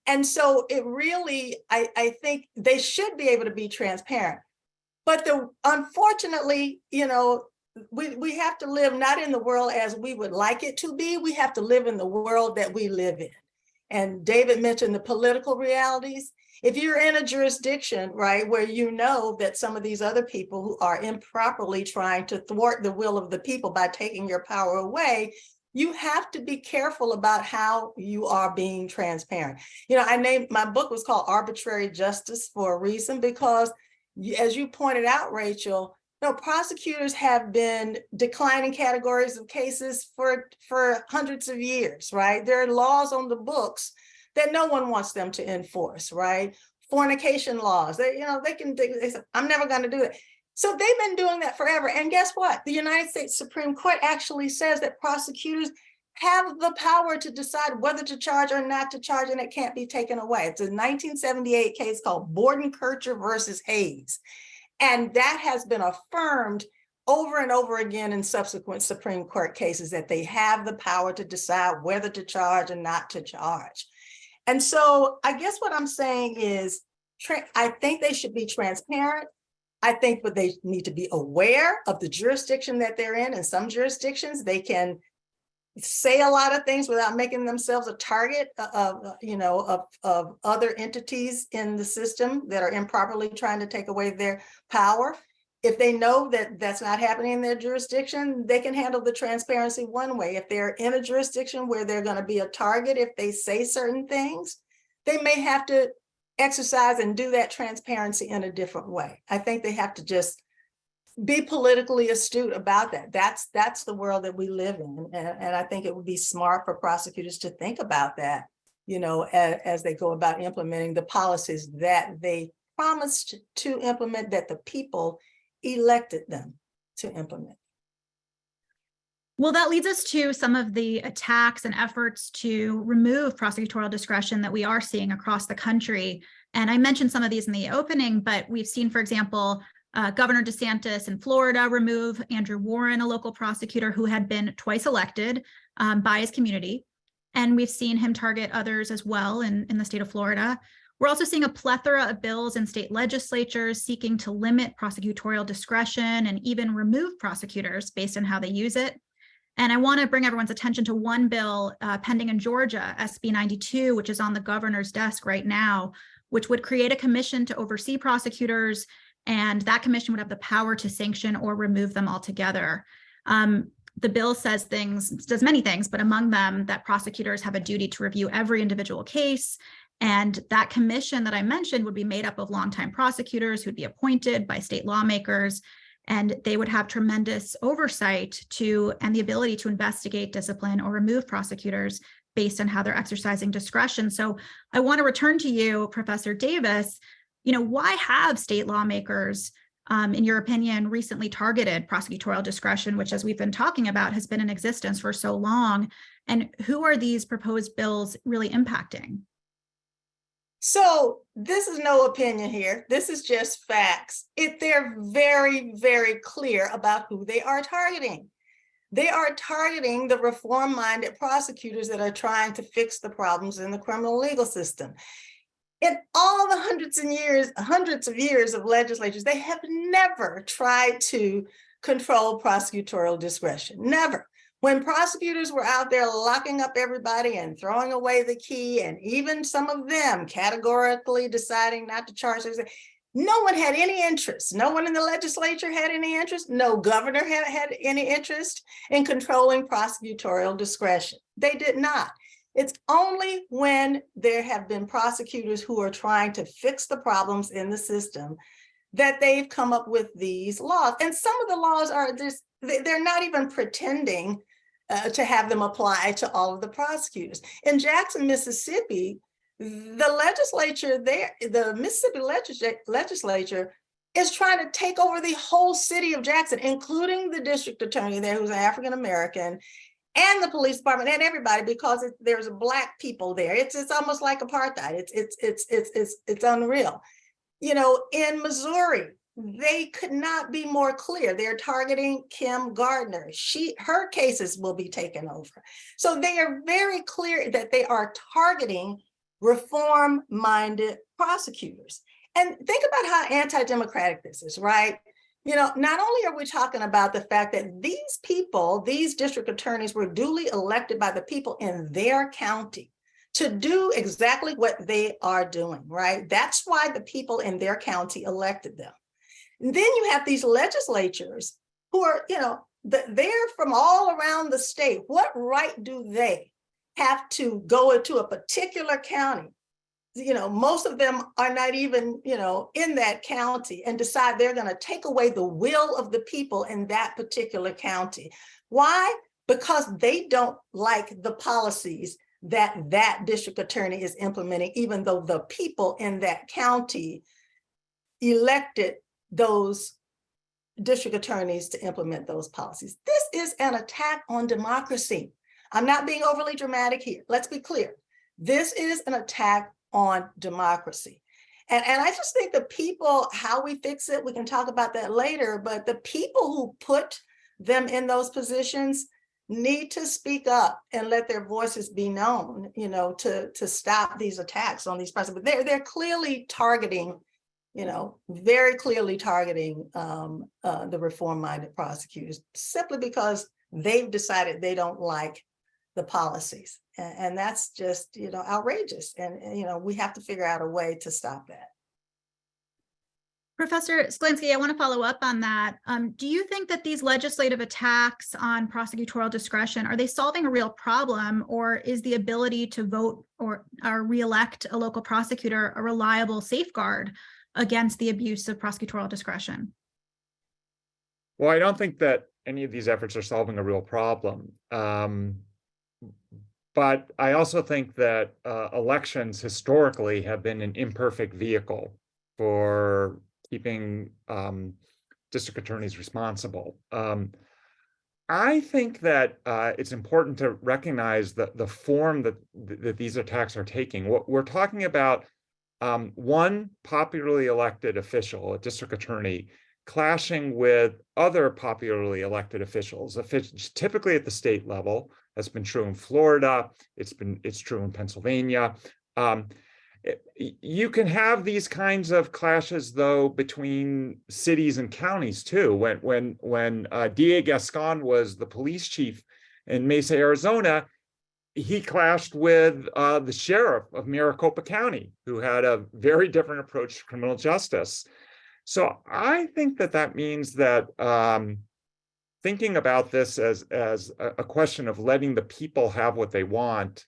And so it really, I think they should be able to be transparent. But unfortunately, we have to live not in the world as we would like it to be. We have to live in the world that we live in. And David mentioned the political realities. If you're in a jurisdiction, right, where you know that some of these other people who are improperly trying to thwart the will of the people by taking your power away, you have to be careful about how you are being transparent. My book was called Arbitrary Justice for a reason, because as you pointed out, Rachel, No, prosecutors have been declining categories of cases for hundreds of years, right? There are laws on the books that no one wants them to enforce, right? Fornication laws, they say, I'm never going to do that. So they've been doing that forever. And guess what? The United States Supreme Court actually says that prosecutors have the power to decide whether to charge or not to charge, and it can't be taken away. It's a 1978 case called Borden-Kircher versus Hayes. And that has been affirmed over and over again in subsequent Supreme Court cases, that they have the power to decide whether to charge and not to charge. And so I guess what I'm saying is, I think they should be transparent. I think that they need to be aware of the jurisdiction that they're in. In some jurisdictions, they can say a lot of things without making themselves a target of other entities in the system that are improperly trying to take away their power. If they know that that's not happening in their jurisdiction, they can handle the transparency one way. If they're in a jurisdiction where they're going to be a target, if they say certain things, they may have to exercise and do that transparency in a different way. I think they have to just be politically astute about that. That's the world that we live in. And I think it would be smart for prosecutors to think about that, as they go about implementing the policies that they promised to implement, that the people elected them to implement. Well, that leads us to some of the attacks and efforts to remove prosecutorial discretion that we are seeing across the country. And I mentioned some of these in the opening, but we've seen, for example, Governor DeSantis in Florida remove Andrew Warren, a local prosecutor who had been twice elected by his community. And we've seen him target others as well in the state of Florida. We're also seeing a plethora of bills in state legislatures seeking to limit prosecutorial discretion and even remove prosecutors based on how they use it. And I want to bring everyone's attention to one bill pending in Georgia, SB 92, which is on the governor's desk right now, which would create a commission to oversee prosecutors, and that commission would have the power to sanction or remove them altogether. The bill does many things, but among them that prosecutors have a duty to review every individual case. And that commission that I mentioned would be made up of longtime prosecutors who'd be appointed by state lawmakers, and they would have tremendous oversight and the ability to investigate, discipline, or remove prosecutors based on how they're exercising discretion. So I want to return to you, Professor Davis. Why have state lawmakers, in your opinion, recently targeted prosecutorial discretion, which, as we've been talking about, has been in existence for so long? And who are these proposed bills really impacting? So this is no opinion here. This is just facts. They're very, very clear about who they are targeting. They are targeting the reform-minded prosecutors that are trying to fix the problems in the criminal legal system. In all the hundreds of years of legislatures, they have never tried to control prosecutorial discretion. Never. When prosecutors were out there locking up everybody and throwing away the key, and even some of them categorically deciding not to charge, no one had any interest. No one in the legislature had any interest. No governor had any interest in controlling prosecutorial discretion. They did not. It's only when there have been prosecutors who are trying to fix the problems in the system that they've come up with these laws. And some of the laws they're not even pretending to have them apply to all of the prosecutors. In Jackson, Mississippi, the legislature there, the Mississippi legislature is trying to take over the whole city of Jackson, including the district attorney there, who's an African-American, and the police department and everybody, because there's Black people there. It's almost like apartheid. It's unreal. In Missouri, they could not be more clear. They're targeting Kim Gardner. Her cases will be taken over. So they are very clear that they are targeting reform-minded prosecutors. And think about how anti-democratic this is, right? Not only are we talking about the fact that these people, these district attorneys, were duly elected by the people in their county to do exactly what they are doing, right? That's why the people in their county elected them. And then you have these legislatures who are, they're from all around the state. What right do they have to go into a particular county most of them are not even, in that county, and decide they're going to take away the will of the people in that particular county. Why? Because they don't like the policies that district attorney is implementing, even though the people in that county elected those district attorneys to implement those policies. This is an attack on democracy. I'm not being overly dramatic here. Let's be clear. This is an attack on democracy. And I just think the people, how we fix it, we can talk about that later, but the people who put them in those positions need to speak up and let their voices be known, to stop these attacks on these persons. But they're clearly targeting, very clearly targeting the reform-minded prosecutors, simply because they've decided they don't like the policies. And that's just, outrageous. And, we have to figure out a way to stop that. Professor Sklinski, I want to follow up on that. Do you think that these legislative attacks on prosecutorial discretion, are they solving a real problem, or is the ability to vote or re-elect a local prosecutor a reliable safeguard against the abuse of prosecutorial discretion? Well, I don't think that any of these efforts are solving a real problem. But I also think that elections historically have been an imperfect vehicle for keeping district attorneys responsible. I think that it's important to recognize the form that these attacks are taking. What we're talking about, one popularly elected official, a district attorney, clashing with other popularly elected officials, typically at the state level. That's been true in Florida. It's true in Pennsylvania. You can have these kinds of clashes, though, between cities and counties too. When D.A. Gascon was the police chief in Mesa, Arizona, he clashed with the sheriff of Maricopa County, who had a very different approach to criminal justice. So I think that means that thinking about this as a question of letting the people have what they want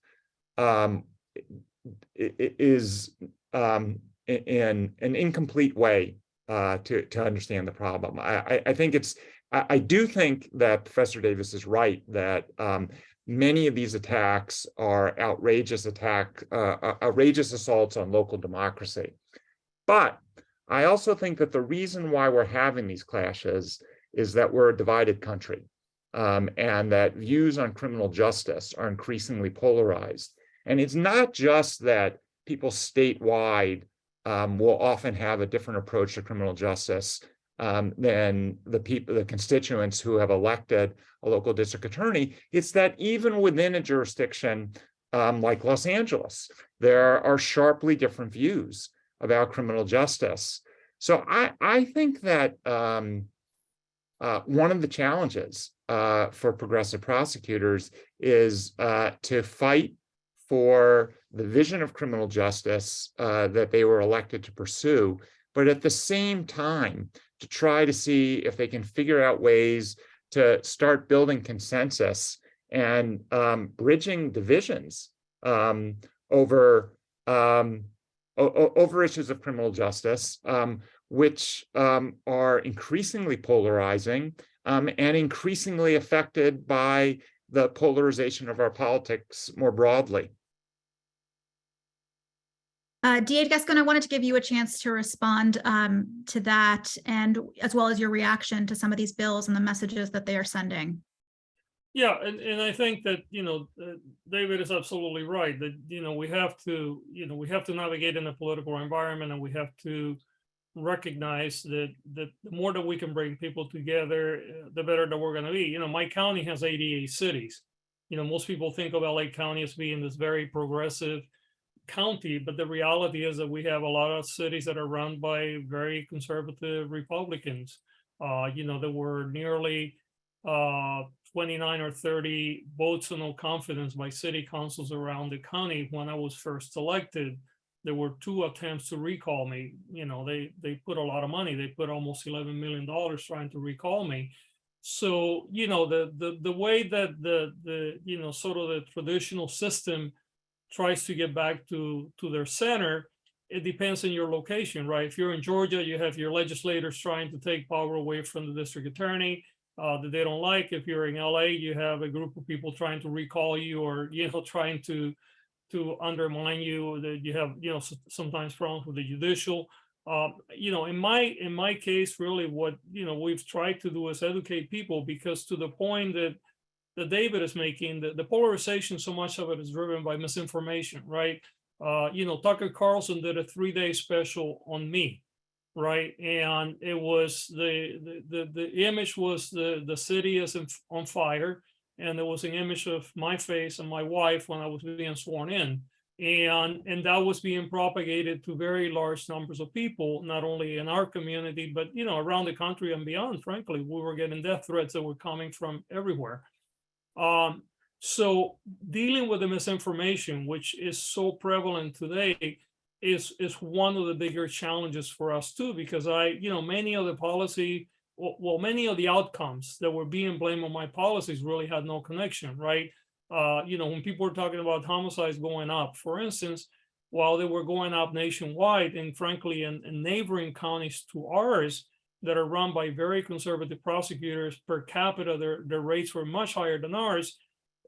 is in an incomplete way to understand the problem. I do think that Professor Davis is right that many of these attacks are outrageous assaults on local democracy. But I also think that the reason why we're having these clashes is that we're a divided country, and that views on criminal justice are increasingly polarized. And it's not just that people statewide will often have a different approach to criminal justice than the constituents who have elected a local district attorney. It's that even within a jurisdiction like Los Angeles, there are sharply different views about criminal justice. So I think that one of the challenges for progressive prosecutors is to fight for the vision of criminal justice that they were elected to pursue, but at the same time to try to see if they can figure out ways to start building consensus and bridging divisions over issues of criminal justice, which are increasingly polarizing and increasingly affected by the polarization of our politics more broadly. D.A. Gascon, I wanted to give you a chance to respond to that, and as well as your reaction to some of these bills and the messages that they are sending. Yeah, and I think that David is absolutely right that we have to navigate in a political environment, and we have to recognize that the more that we can bring people together, the better that we're going to be. My county has 88 cities. Most people think of LA County as being this very progressive county, but the reality is that we have a lot of cities that are run by very conservative Republicans. There were nearly 29 or 30 votes of no confidence by city councils around the county when I was first elected. There were 2 attempts to recall me. They put a lot of money. They put almost $11 million trying to recall me. So, the way that the sort of the traditional system tries to get back to their center. It depends on your location, right? If you're in Georgia, you have your legislators trying to take power away from the district attorney that they don't like. If you're in LA, you have a group of people trying to recall you, or trying to undermine you. That you have sometimes problems with the judicial. In my case, really, what we've tried to do is educate people, because to the point that David is making, the polarization, so much of it is driven by misinformation, right? Tucker Carlson did a 3-day special on me, right? And it was the image was the city is on fire, and there was an image of my face and my wife when I was being sworn in, and that was being propagated to very large numbers of people, not only in our community, but around the country and beyond. Frankly, we were getting death threats that were coming from everywhere. So dealing with the misinformation, which is so prevalent today, is one of the bigger challenges for us too, because many of the policy, many of the outcomes that were being blamed on my policies really had no connection, right? When people were talking about homicides going up, for instance, while they were going up nationwide, and frankly, in neighboring counties to ours that are run by very conservative prosecutors, per capita, their rates were much higher than ours.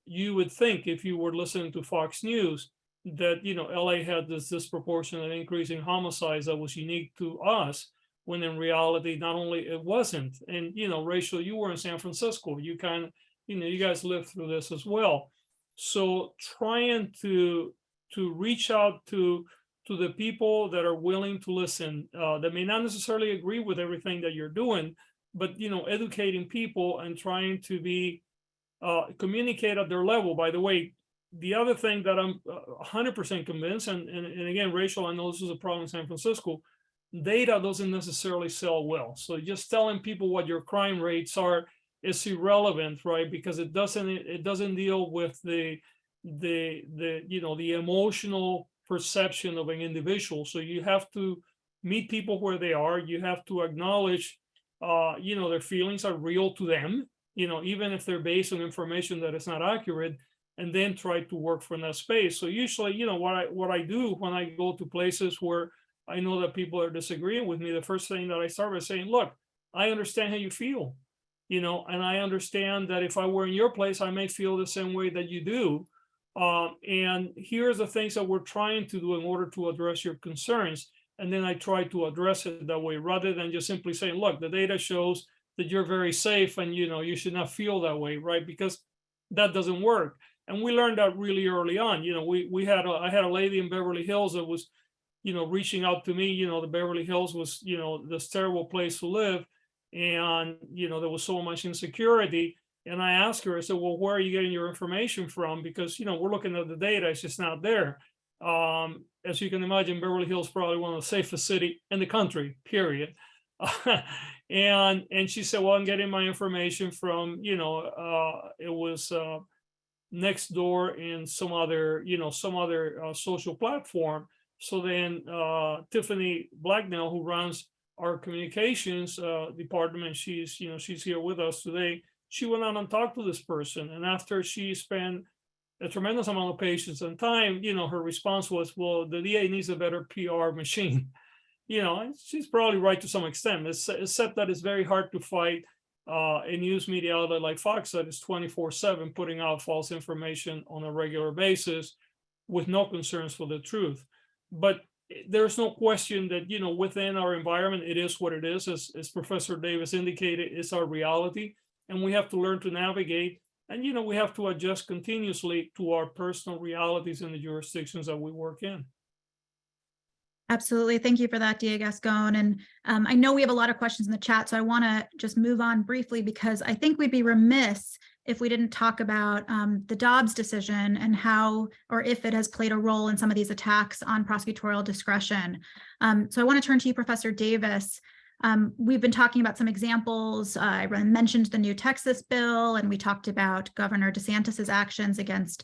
You would think, if you were listening to Fox News, that LA had this disproportionate increase in homicides that was unique to us, when in reality, not only it wasn't. And Rachel, you were in San Francisco. You guys lived through this as well. So trying to reach out to the people that are willing to listen, that may not necessarily agree with everything that you're doing, but educating people and trying to be communicate at their level. By the way, the other thing that I'm 100% convinced, and again, Rachel, I know this is a problem in San Francisco, data doesn't necessarily sell well. So just telling people what your crime rates are is irrelevant, right? Because it doesn't deal with the emotional perception of an individual. So you have to meet people where they are. You have to acknowledge, their feelings are real to them, even if they're based on information that is not accurate, and then try to work from that space. So usually, what I do when I go to places where I know that people are disagreeing with me, the first thing that I start by saying, look, I understand how you feel, and I understand that if I were in your place, I may feel the same way that you do. And here's the things that we're trying to do in order to address your concerns. And then I try to address it that way, rather than just simply saying, look, the data shows that you're very safe and, you should not feel that way, right? Because that doesn't work. And we learned that really early on. I had a lady in Beverly Hills that was, reaching out to me. The Beverly Hills was, this terrible place to live. And, there was so much insecurity. And I asked her, I said, well, where are you getting your information from? Because, we're looking at the data, it's just not there. As you can imagine, Beverly Hills is probably one of the safest cities in the country, period. And she said, well, I'm getting my information from, it was Nextdoor and some other social platform. So then Tiffany Blacknell, who runs our communications department, she's here with us today. She went out and talked to this person, and after she spent a tremendous amount of patience and time, her response was, well, the DA needs a better PR machine. And she's probably right to some extent, except that it's very hard to fight a news media outlet like Fox that is 24/7 putting out false information on a regular basis with no concerns for the truth. But there's no question that, within our environment, it is what it is. As Professor Davis indicated, it's our reality. And we have to learn to navigate. And, we have to adjust continuously to our personal realities in the jurisdictions that we work in. Absolutely. Thank you for that, DA Gascon. And I know we have a lot of questions in the chat, so I want to just move on briefly, because I think we'd be remiss if we didn't talk about the Dobbs decision and how, or if it has played a role in some of these attacks on prosecutorial discretion. So I want to turn to you, Professor Davis. We've been talking about some examples. I mentioned the new Texas bill, and we talked about Governor DeSantis's actions against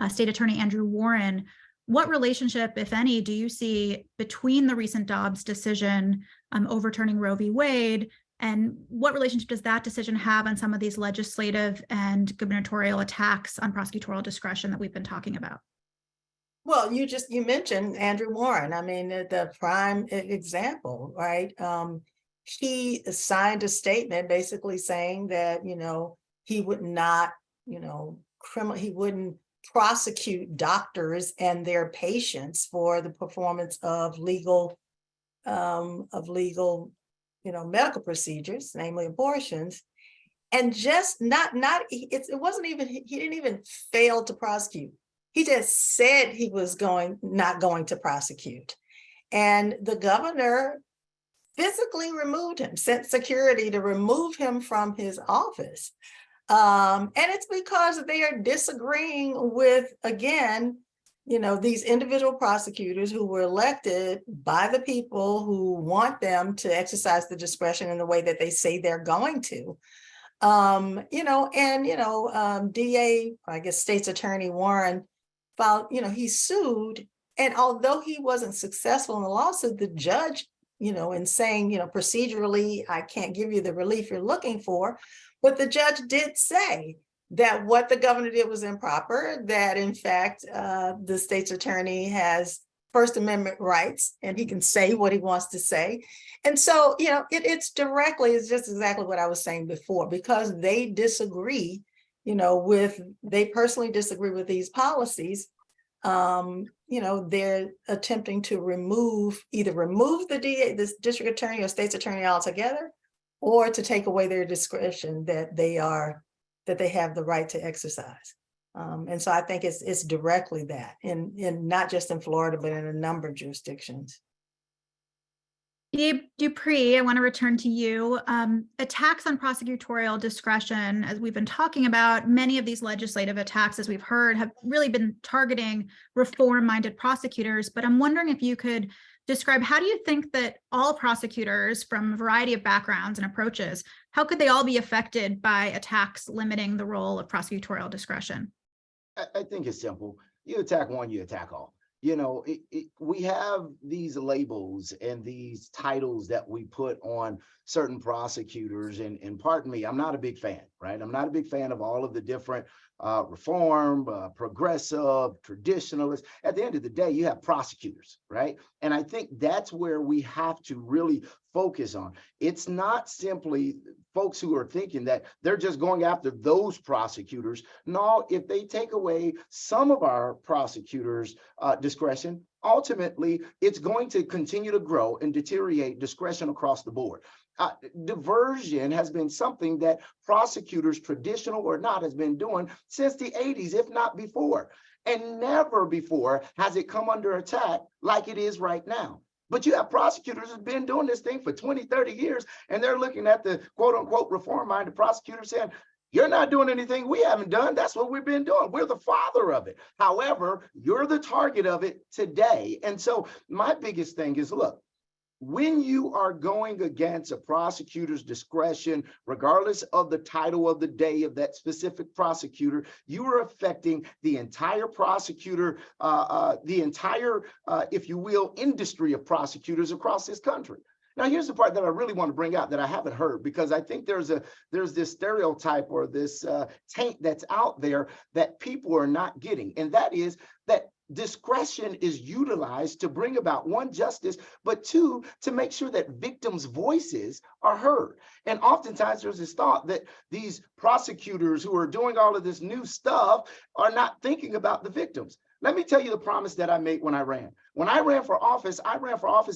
State Attorney Andrew Warren. What relationship, if any, do you see between the recent Dobbs decision overturning Roe v. Wade, and what relationship does that decision have on some of these legislative and gubernatorial attacks on prosecutorial discretion that we've been talking about? Well, you mentioned Andrew Warren. I mean, the prime example, right? He signed a statement basically saying that, he would not, he wouldn't prosecute doctors and their patients for the performance of legal, medical procedures, namely abortions. And just it wasn't even, he didn't even fail to prosecute. He just said he was not going to prosecute. And the governor physically removed him, sent security to remove him from his office. And it's because they are disagreeing with, again, these individual prosecutors who were elected by the people who want them to exercise the discretion in the way that they say they're going to. DA, I guess State's Attorney Warren filed, he sued. And although he wasn't successful in the lawsuit, the judge, in saying, procedurally, I can't give you the relief you're looking for, but the judge did say that what the governor did was improper, that in fact, the state's attorney has First Amendment rights and he can say what he wants to say. And so, it's just exactly what I was saying before, because they disagree, they personally disagree with these policies. They're attempting to either remove the DA, this district attorney or state's attorney altogether, or to take away their discretion that they have the right to exercise. And so I think it's directly that, in not just in Florida, but in a number of jurisdictions. Dupree, I want to return to you. Attacks on prosecutorial discretion, as we've been talking about, many of these legislative attacks, as we've heard, have really been targeting reform-minded prosecutors. But I'm wondering if you could describe, how do you think that all prosecutors from a variety of backgrounds and approaches, how could they all be affected by attacks limiting the role of prosecutorial discretion? I think it's simple. You attack one, you attack all. We have these labels and these titles that we put on certain prosecutors, and pardon me, I'm not a big fan, right? I'm not a big fan of all of the different reform, progressive, traditionalists. At the end of the day, you have prosecutors, right? And I think that's where we have to really focus on. It's not simply folks who are thinking that they're just going after those prosecutors. No, if they take away some of our prosecutors' discretion, ultimately, it's going to continue to grow and deteriorate discretion across the board. Diversion has been something that prosecutors, traditional or not, has been doing since the 80s, if not before. And never before has it come under attack like it is right now. But you have prosecutors who've been doing this thing for 20, 30 years, and they're looking at the quote unquote reform-minded prosecutor saying, you're not doing anything we haven't done. That's what we've been doing. We're the father of it. However, you're the target of it today. And so my biggest thing is, look, when you are going against a prosecutor's discretion, regardless of the title of the day of that specific prosecutor, you are affecting the entire prosecutor, the entire, if you will, industry of prosecutors across this country. Now, here's the part that I really want to bring out that I haven't heard, because I think there's this stereotype or this taint that's out there that people are not getting, and that is that discretion is utilized to bring about, one, justice, but two, to make sure that victims' voices are heard. And oftentimes there's this thought that these prosecutors who are doing all of this new stuff are not thinking about the victims. Let me tell you the promise that I made when I ran. When I ran for office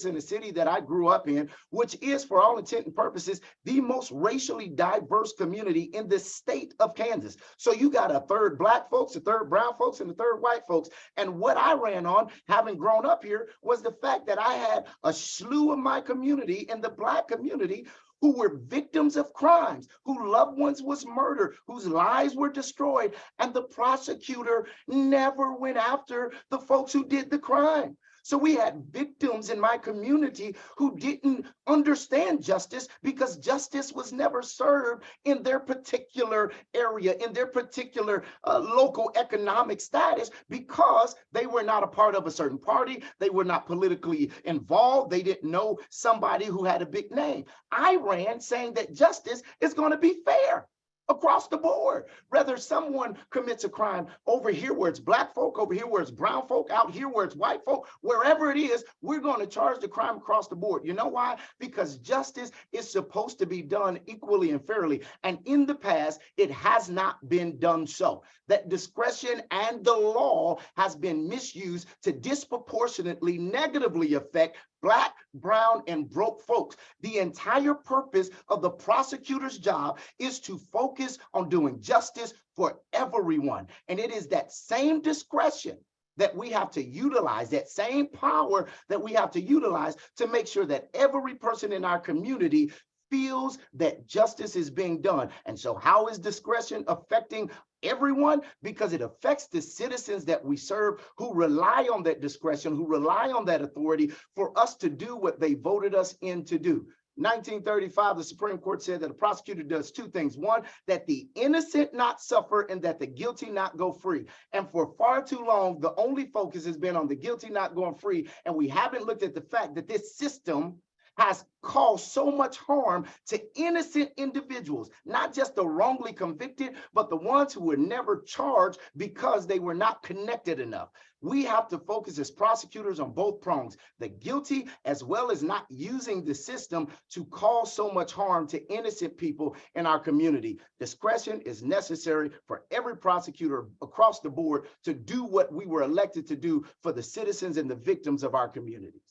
in a city that I grew up in, which is, for all intent and purposes, the most racially diverse community in the state of Kansas. So you got a third Black folks, a third brown folks, and a third white folks. And what I ran on, having grown up here, was the fact that I had a slew of my community in the Black community who were victims of crimes, whose loved ones was murdered, whose lives were destroyed, and the prosecutor never went after the folks who did the crime. So we had victims in my community who didn't understand justice because justice was never served in their particular area, in their particular local economic status, because they were not a part of a certain party. They were not politically involved. They didn't know somebody who had a big name. I ran saying that justice is going to be fair. across the board. Whether someone commits a crime over here where it's black folk, over here where it's brown folk, out here where it's white folk, wherever it is, we're going to charge the crime across the board. You know why? Because justice is supposed to be done equally and fairly. And in the past, it has not been done so. That discretion and the law has been misused to disproportionately negatively affect Black, brown, and broke folks. The entire purpose of the prosecutor's job is to focus on doing justice for everyone. And it is that same discretion that we have to utilize, that same power that we have to utilize to make sure that every person in our community feels that justice is being done. And so how is discretion affecting everyone? Because it affects the citizens that we serve who rely on that discretion, who rely on that authority for us to do what they voted us in to do. 1935, the Supreme Court said that a prosecutor does two things. One, that the innocent not suffer and that the guilty not go free. And for far too long, the only focus has been on the guilty not going free. And we haven't looked at the fact that this system has caused so much harm to innocent individuals, not just the wrongly convicted, but the ones who were never charged because they were not connected enough. We have to focus as prosecutors on both prongs, the guilty as well as not using the system to cause so much harm to innocent people in our community. Discretion is necessary for every prosecutor across the board to do what we were elected to do for the citizens and the victims of our communities.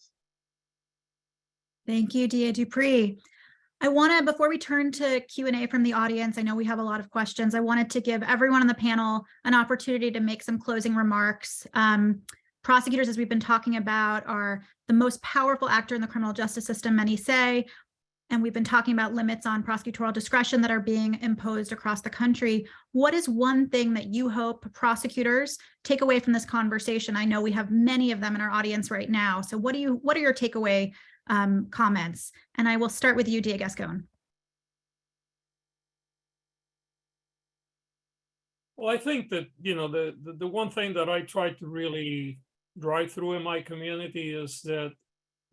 Thank you, DA Dupree. I want to, before we turn to Q&A from the audience, I know we have a lot of questions. I wanted to give everyone on the panel an opportunity to make some closing remarks. Prosecutors, as we've been talking about, are the most powerful actor in the criminal justice system, many say, and we've been talking about limits on prosecutorial discretion that are being imposed across the country. What is one thing that you hope prosecutors take away from this conversation? I know we have many of them in our audience right now. So what are your takeaway comments? And I will start with you, DA Gascon. Well, I think that, the one thing that I try to really drive through in my community is that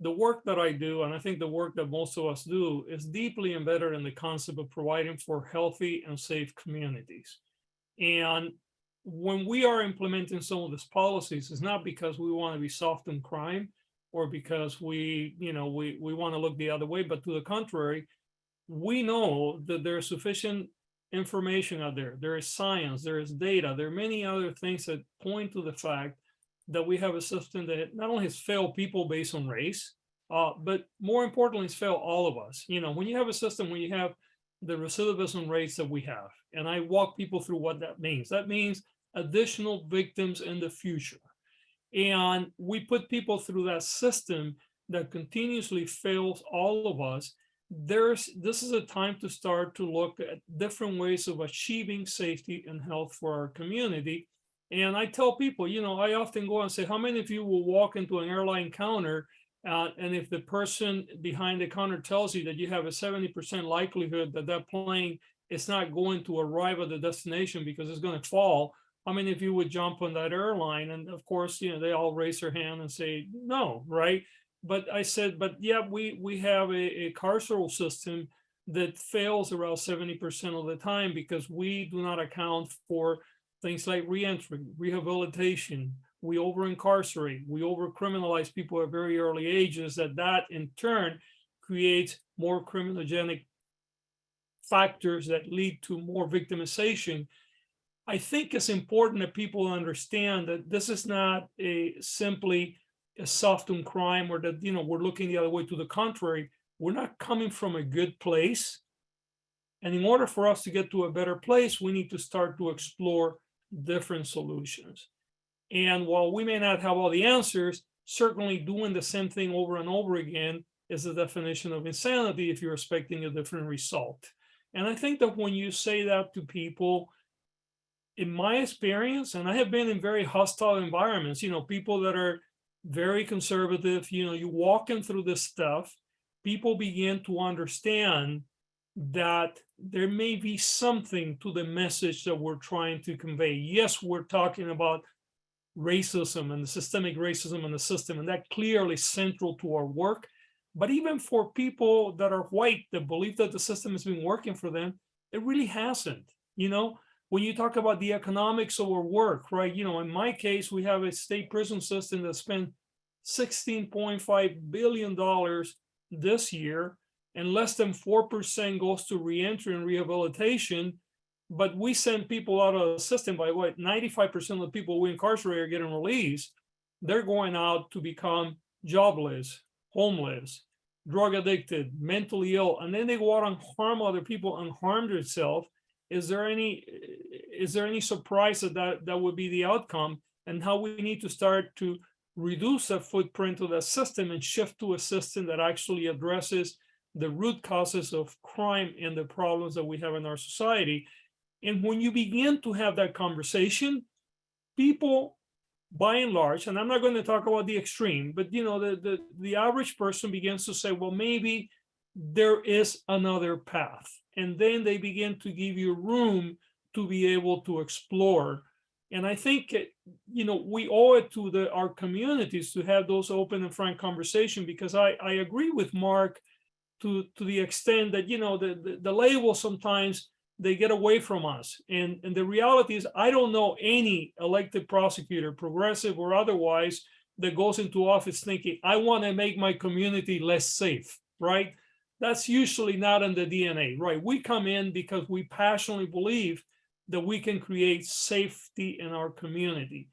the work that I do, and I think the work that most of us do, is deeply embedded in the concept of providing for healthy and safe communities. And when we are implementing some of these policies, it's not because we want to be soft on crime or because we want to look the other way, but to the contrary, we know that there's sufficient information out there. There is science, there is data, there are many other things that point to the fact that we have a system that not only has failed people based on race, but more importantly, it's failed all of us. When you have a system, when you have the recidivism rates that we have, and I walk people through what that means additional victims in the future. And we put people through that system that continuously fails all of us. This is a time to start to look at different ways of achieving safety and health for our community. And I tell people, I often go and say, how many of you will walk into an airline counter and if the person behind the counter tells you that you have a 70% likelihood that that plane is not going to arrive at the destination because it's going to fall, how many of you would jump on that airline? And of course, they all raise their hand and say no, right? But I said, but yeah, we have a carceral system that fails around 70% of the time because we do not account for things like reentry, rehabilitation. We over-incarcerate, we over-criminalize people at very early ages, that in turn creates more criminogenic factors that lead to more victimization. I think it's important that people understand that this is not simply a soft on crime or that, we're looking the other way. To the contrary, we're not coming from a good place. And in order for us to get to a better place, we need to start to explore different solutions. And while we may not have all the answers, certainly doing the same thing over and over again is the definition of insanity if you're expecting a different result. And I think that when you say that to people, in my experience, and I have been in very hostile environments, people that are very conservative, you walk in through this stuff, people begin to understand that there may be something to the message that we're trying to convey. Yes, we're talking about racism and the systemic racism in the system, and that clearly central to our work. But even for people that are white that believe that the system has been working for them, it really hasn't. You know, when you talk about the economics of our work, right? You know, in my case, we have a state prison system that spent $16.5 billion this year, and less than 4% goes to reentry and rehabilitation. But we send people out of the system by what? 95% of the people we incarcerate are getting released. They're going out to become jobless, homeless, drug addicted, mentally ill, and then they go out and harm other people and harm themselves. Is there any surprise that would be the outcome, and how we need to start to reduce the footprint of the system and shift to a system that actually addresses the root causes of crime and the problems that we have in our society. And when you begin to have that conversation, people, by and large, and I'm not going to talk about the extreme, but you know, the average person begins to say, well, maybe there is another path. And then they begin to give you room to be able to explore. And I think, you know, we owe it to our communities to have those open and frank conversations, because I agree with Mark to the extent that, you know, the label sometimes they get away from us. And the reality is, I don't know any elected prosecutor, progressive or otherwise, that goes into office thinking, I want to make my community less safe, right? That's usually not in the DNA, right? We come in because we passionately believe that we can create safety in our community.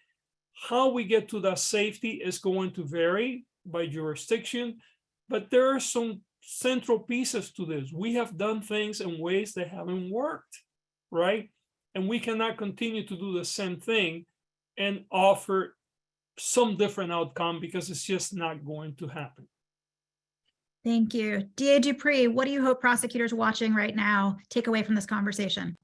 How we get to that safety is going to vary by jurisdiction, but there are some central pieces to this. We have done things in ways that haven't worked, right? And we cannot continue to do the same thing and offer some different outcome, because it's just not going to happen. Thank you. DA Dupree, what do you hope prosecutors watching right now take away from this conversation?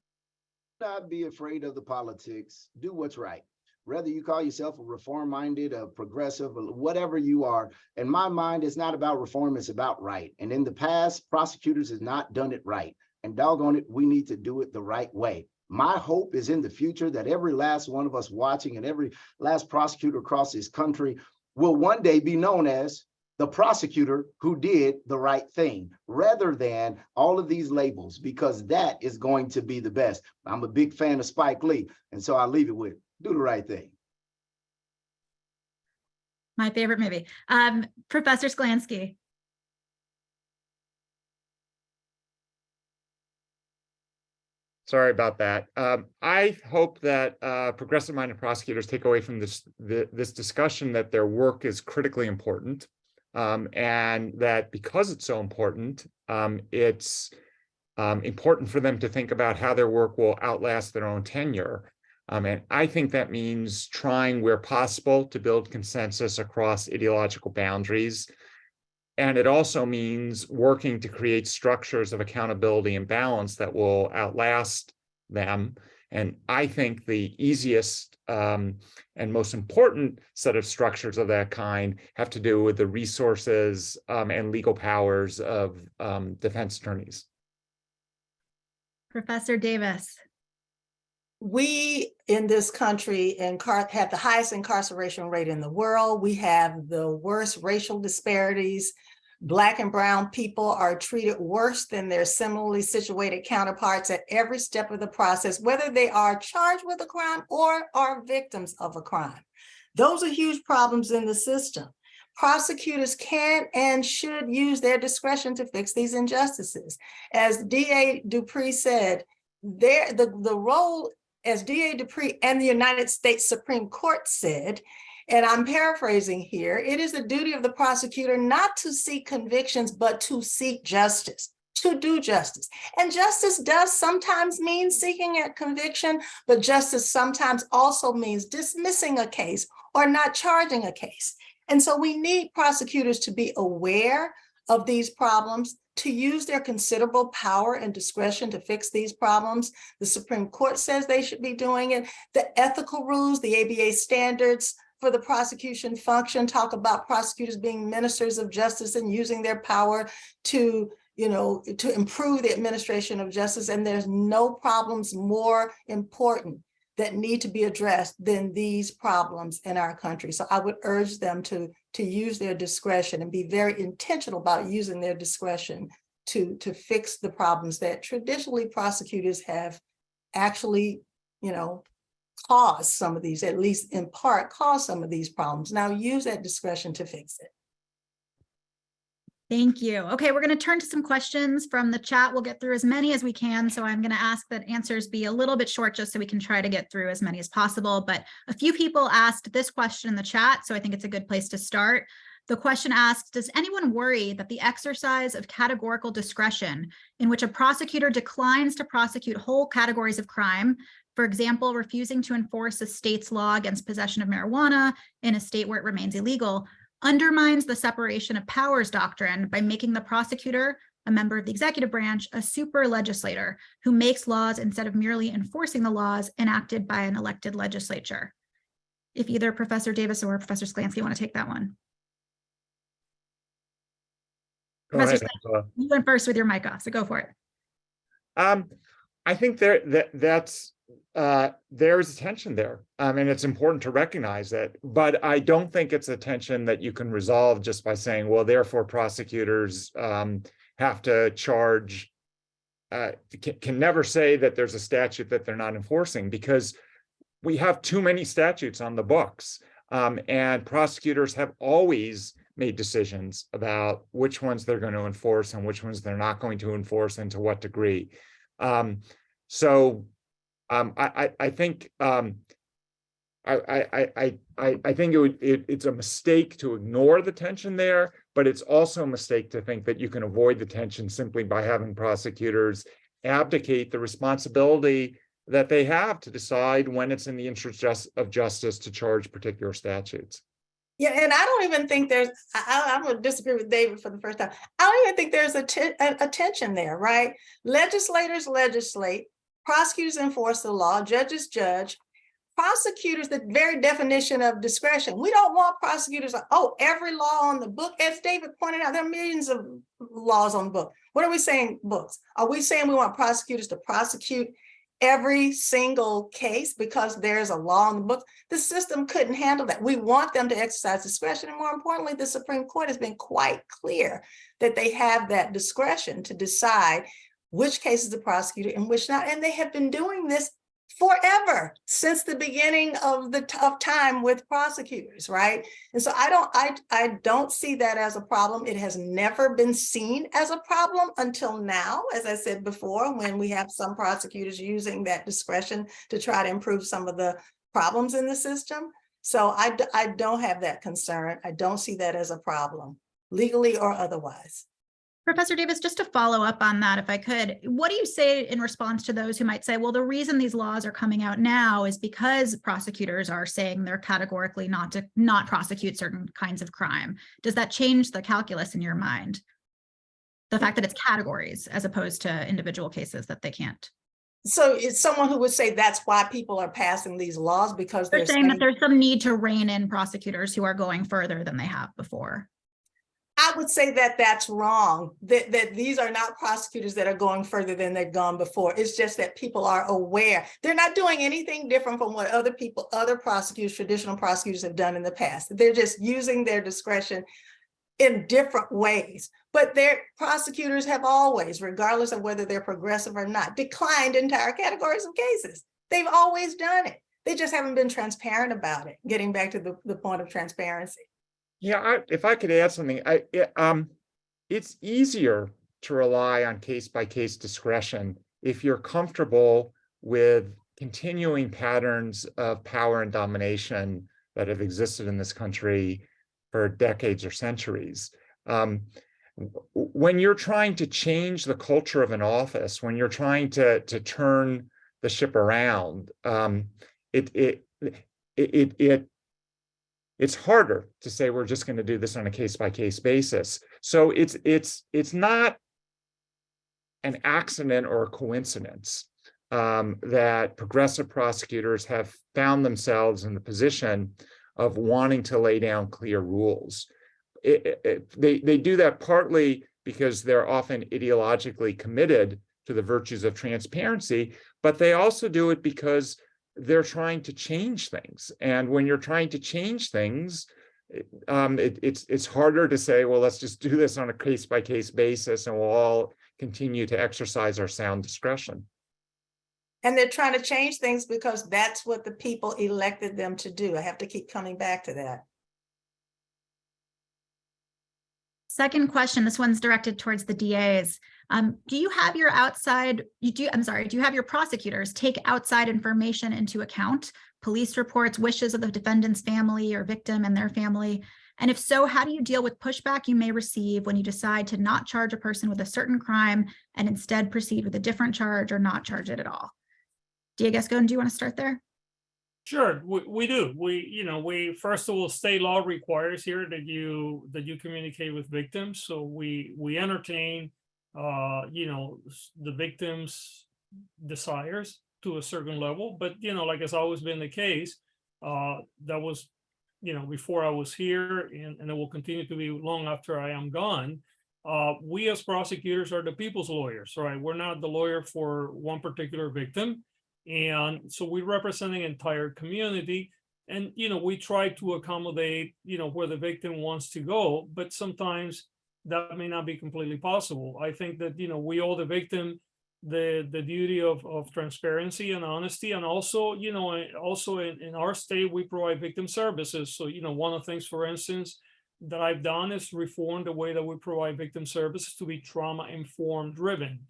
Not be afraid of the politics. Do what's right. Whether you call yourself a reform-minded, a progressive, or whatever you are, in my mind, it's not about reform, it's about right. And in the past, prosecutors have not done it right. And doggone it, we need to do it the right way. My hope is in the future that every last one of us watching and every last prosecutor across this country will one day be known as the prosecutor who did the right thing, rather than all of these labels, because that is going to be the best. I'm a big fan of Spike Lee, and so I'll leave it with do the right thing. My favorite movie. Professor Sklansky. Sorry about that. I hope that progressive-minded prosecutors take away from this discussion that their work is critically important, and that because it's so important, it's important for them to think about how their work will outlast their own tenure. And I think that means trying where possible to build consensus across ideological boundaries. And it also means working to create structures of accountability and balance that will outlast them. And I think the easiest and most important set of structures of that kind have to do with the resources and legal powers of defense attorneys. Professor Davis. We in this country have the highest incarceration rate in the world. We have the worst racial disparities. Black and brown people are treated worse than their similarly situated counterparts at every step of the process, whether they are charged with a crime or are victims of a crime. Those are huge problems in the system. Prosecutors can and should use their discretion to fix these injustices. As DA Dupree said, the role, as DA Dupree and the United States Supreme Court said, and I'm paraphrasing here, it is the duty of the prosecutor not to seek convictions, but to seek justice, to do justice. And justice does sometimes mean seeking a conviction, but justice sometimes also means dismissing a case or not charging a case. And so we need prosecutors to be aware of these problems, to use their considerable power and discretion to fix these problems. The Supreme Court says they should be doing it. The ethical rules, the ABA standards for the prosecution function talk about prosecutors being ministers of justice and using their power to improve the administration of justice. And there's no problems more important that need to be addressed than these problems in our country. So I would urge them to use their discretion and be very intentional about using their discretion to fix the problems that traditionally prosecutors have actually, cause some of these, at least in part, cause some of these problems. Now use that discretion to fix it. Thank you. Okay, we're going to turn to some questions from the chat. We'll get through as many as we can. So I'm going to ask that answers be a little bit short just so we can try to get through as many as possible. But a few people asked this question in the chat, so I think it's a good place to start. The question asks, does anyone worry that the exercise of categorical discretion in which a prosecutor declines to prosecute whole categories of crime, for example, refusing to enforce a state's law against possession of marijuana in a state where it remains illegal, undermines the separation of powers doctrine by making the prosecutor, a member of the executive branch, a super legislator who makes laws instead of merely enforcing the laws enacted by an elected legislature? If either Professor Davis or Professor Sklansky want to take that one. Go ahead, Professor Angela. Sklansky, you went first with your mic off, so go for it. I think there's a tension there, and it's important to recognize it. But I don't think it's a tension that you can resolve just by saying, well, therefore prosecutors have to charge. Can never say that there's a statute that they're not enforcing, because we have too many statutes on the books, and prosecutors have always made decisions about which ones they're going to enforce and which ones they're not going to enforce, and to what degree. I think I think it's a mistake to ignore the tension there, but it's also a mistake to think that you can avoid the tension simply by having prosecutors abdicate the responsibility that they have to decide when it's in the interest of justice to charge particular statutes. Yeah, and I don't even think there's, I'm going to disagree with David for the first time. I don't even think there's a tension there, right? Legislators legislate, prosecutors enforce the law, judges judge, prosecutors, the very definition of discretion. We don't want prosecutors, every law on the book. As David pointed out, there are millions of laws on the book. What are we saying, books? Are we saying we want prosecutors to prosecute every single case because there's a law in the book? The system couldn't handle that. We want them to exercise discretion. And more importantly, the Supreme Court has been quite clear that they have that discretion to decide which cases to prosecute and which not. And they have been doing this forever, since the beginning of time with prosecutors, right? And so I don't see that as a problem. It has never been seen as a problem until now, as I said before, when we have some prosecutors using that discretion to try to improve some of the problems in the system. So I don't have that concern. I don't see that as a problem, legally or otherwise. Professor Davis, just to follow up on that, if I could, what do you say in response to those who might say, well, the reason these laws are coming out now is because prosecutors are saying they're categorically not prosecute certain kinds of crime? Does that change the calculus in your mind? The fact that it's categories as opposed to individual cases that they can't? So it's someone who would say that's why people are passing these laws, because they're saying that there's some need to rein in prosecutors who are going further than they have before. I would say that that's wrong, that these are not prosecutors that are going further than they've gone before. It's just that people are aware. They're not doing anything different from what other prosecutors, traditional prosecutors have done in the past. They're just using their discretion in different ways. But their prosecutors have always, regardless of whether they're progressive or not, declined entire categories of cases. They've always done it. They just haven't been transparent about it, getting back to the point of transparency. Yeah, if I could add something, it's easier to rely on case-by-case discretion if you're comfortable with continuing patterns of power and domination that have existed in this country for decades or centuries. When you're trying to change the culture of an office, when you're trying to turn the ship around, it's harder to say we're just going to do this on a case-by-case basis. So it's not an accident or a coincidence that progressive prosecutors have found themselves in the position of wanting to lay down clear rules. They do that partly because they're often ideologically committed to the virtues of transparency, but they also do it because they're trying to change things. And when you're trying to change things, it's harder to say, well, let's just do this on a case-by-case basis and we'll all continue to exercise our sound discretion. And they're trying to change things because that's what the people elected them to do. I have to keep coming back to that. Second question, this one's directed towards the DAs. Do you have your prosecutors take outside information into account, police reports, wishes of the defendant's family or victim and their family? And if so, how do you deal with pushback you may receive when you decide to not charge a person with a certain crime and instead proceed with a different charge or not charge it at all? DA Gascon, do you want to start there? Sure, we do. We first of all, state law requires here that you communicate with victims. So we entertain, the victim's desires to a certain level. But like has always been the case, that was, before I was here, and it will continue to be long after I am gone. We as prosecutors are the people's lawyers, right? We're not the lawyer for one particular victim. And so we represent the entire community, and we try to accommodate where the victim wants to go, but sometimes that may not be completely possible. I think that we owe the victim the duty of transparency and honesty, and also also in our state we provide victim services. So one of the things, for instance, that I've done is reform the way that we provide victim services to be trauma informed driven.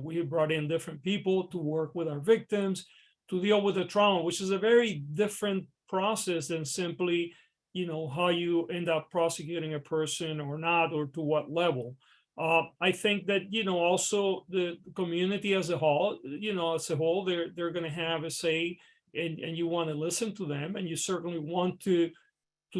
We have brought in different people to work with our victims to deal with the trauma, which is a very different process than simply, how you end up prosecuting a person or not, or to what level. I think that, also the community as a whole, they're going to have a say, and you want to listen to them, and you certainly want to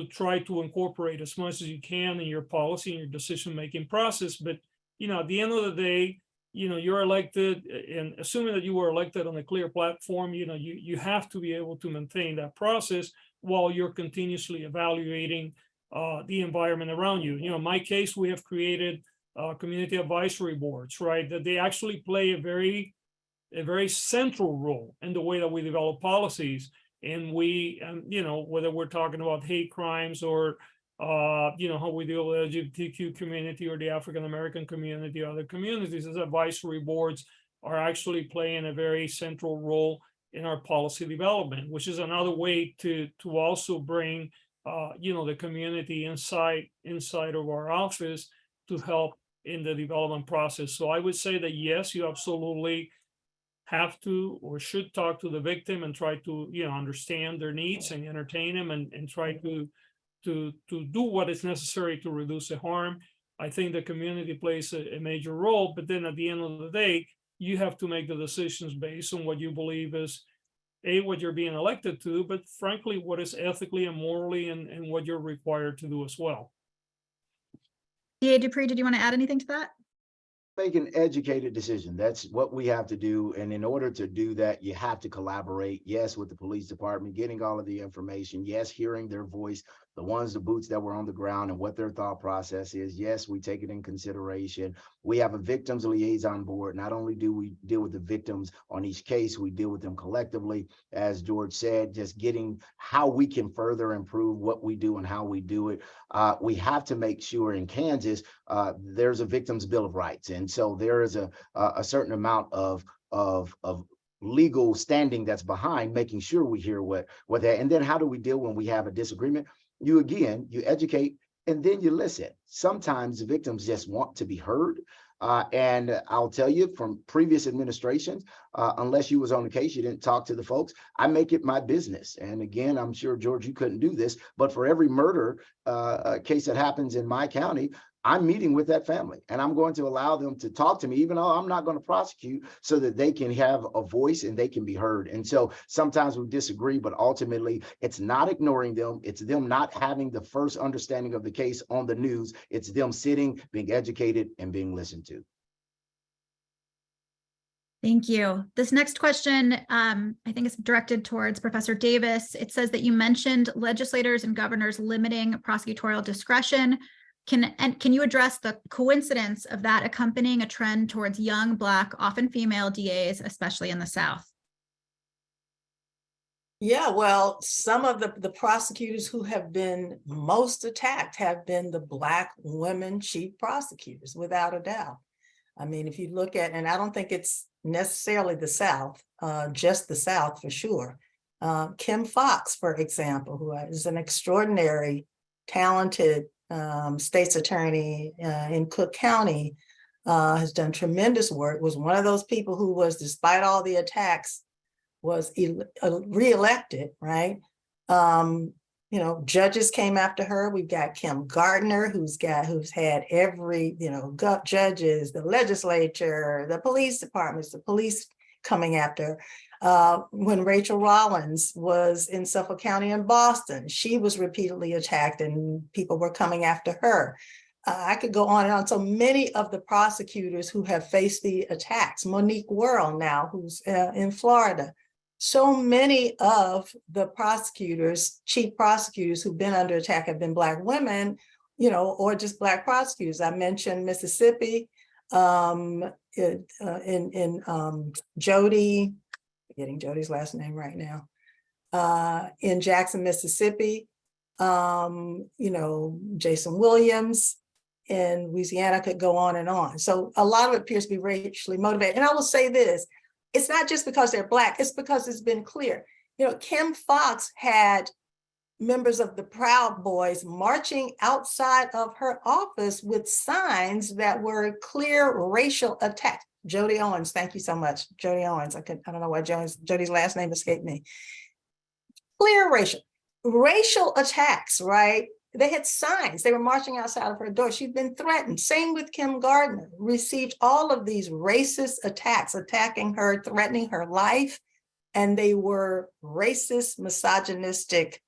try to incorporate as much as you can in your policy and your decision-making process. But, at the end of the day, you're elected, and assuming that you were elected on a clear platform, you have to be able to maintain that process while you're continuously evaluating the environment around you. In my case, we have created community advisory boards, right? That they actually play a very central role in the way that we develop policies. And we, whether we're talking about hate crimes or how we deal with the LGBTQ community or the African American community, or other communities, as advisory boards are actually playing a very central role in our policy development, which is another way to also bring the community inside of our office to help in the development process. So I would say that yes, you absolutely have to or should talk to the victim and try to understand their needs and entertain them, and try to do what is necessary to reduce the harm. I think the community plays a major role, but then at the end of the day, you have to make the decisions based on what you believe is what you're being elected to, but frankly, what is ethically and morally, and what you're required to do as well. DA Dupree, did you want to add anything to that? Make an educated decision. That's what we have to do. And in order to do that, you have to collaborate, yes, with the police department, getting all of the information, yes, hearing their voice, the boots that were on the ground and what their thought process is. Yes, we take it in consideration. We have a victims liaison board. Not only do we deal with the victims on each case, we deal with them collectively. As George said, just getting how we can further improve what we do and how we do it. We have to make sure in Kansas, there's a victims bill of rights. And so there is a certain amount of legal standing that's behind making sure we hear what that, and then how do we deal when we have a disagreement? You educate, and then you listen. Sometimes the victims just want to be heard. And I'll tell you from previous administrations, unless you was on the case, you didn't talk to the folks. I make it my business. And again, I'm sure, George, you couldn't do this, but for every murder case that happens in my county, I'm meeting with that family, and I'm going to allow them to talk to me, even though I'm not going to prosecute, so that they can have a voice and they can be heard. And so sometimes we disagree, but ultimately it's not ignoring them. It's them not having the first understanding of the case on the news. It's them sitting, being educated, and being listened to. Thank you. This next question, I think is directed towards Professor Davis. It says that you mentioned legislators and governors limiting prosecutorial discretion. Can you address the coincidence of that accompanying a trend towards young, Black, often female DAs, especially in the South? Yeah, well, some of the prosecutors who have been most attacked have been the Black women chief prosecutors, without a doubt. I mean, if you look at, and I don't think it's necessarily the South, just the South for sure. Kim Foxx, for example, who is an extraordinary, talented state's attorney in Cook County, has done tremendous work, was one of those people who was, despite all the attacks, was reelected, right? You know, judges came after her. We've got Kim Gardner, who's had every, you know, judges, the legislature, the police departments, the police coming after. When Rachel Rollins was in Suffolk County in Boston, she was repeatedly attacked and people were coming after her. I could go on and on. So many of the prosecutors who have faced the attacks, Monique Worrell now, who's in Florida, so many of the prosecutors, chief prosecutors who've been under attack have been Black women, you know, or just Black prosecutors. I mentioned Mississippi, Jody, forgetting Jody's last name right now, in Jackson, Mississippi, you know, Jason Williams in Louisiana, could go on and on. So a lot of it appears to be racially motivated. And I will say this, it's not just because they're Black, it's because it's been clear. You know, Kim Foxx had members of the Proud Boys marching outside of her office with signs that were clear racial attacks. Jody Owens, thank you so much. Jody Owens, I don't know why Jody's last name escaped me. Clear racial attacks, right? They had signs, they were marching outside of her door. She'd been threatened. Same with Kim Gardner, received all of these racist attacks, attacking her, threatening her life. And they were racist, misogynistic,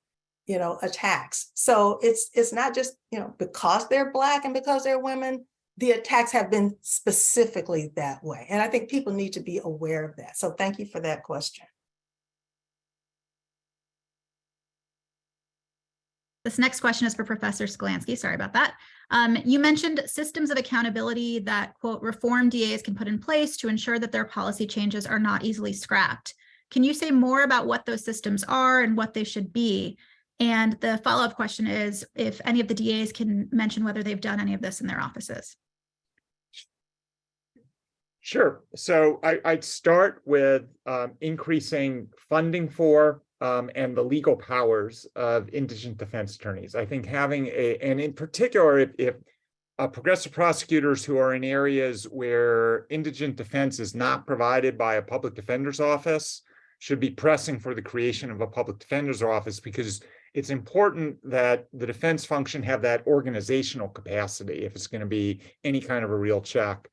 you know, attacks. So it's not just, you know, because they're Black and because they're women, the attacks have been specifically that way. And I think people need to be aware of that. So thank you for that question. This next question is for Professor Skolansky. Sorry about that. You mentioned systems of accountability that, quote, reform DAs can put in place to ensure that their policy changes are not easily scrapped. Can you say more about what those systems are and what they should be? And the follow-up question is if any of the DAs can mention whether they've done any of this in their offices. Sure. So I'd start with increasing funding for and the legal powers of indigent defense attorneys. I think having and in particular, if progressive prosecutors who are in areas where indigent defense is not provided by a public defender's office should be pressing for the creation of a public defender's office, because it's important that the defense function have that organizational capacity if it's going to be any kind of a real check.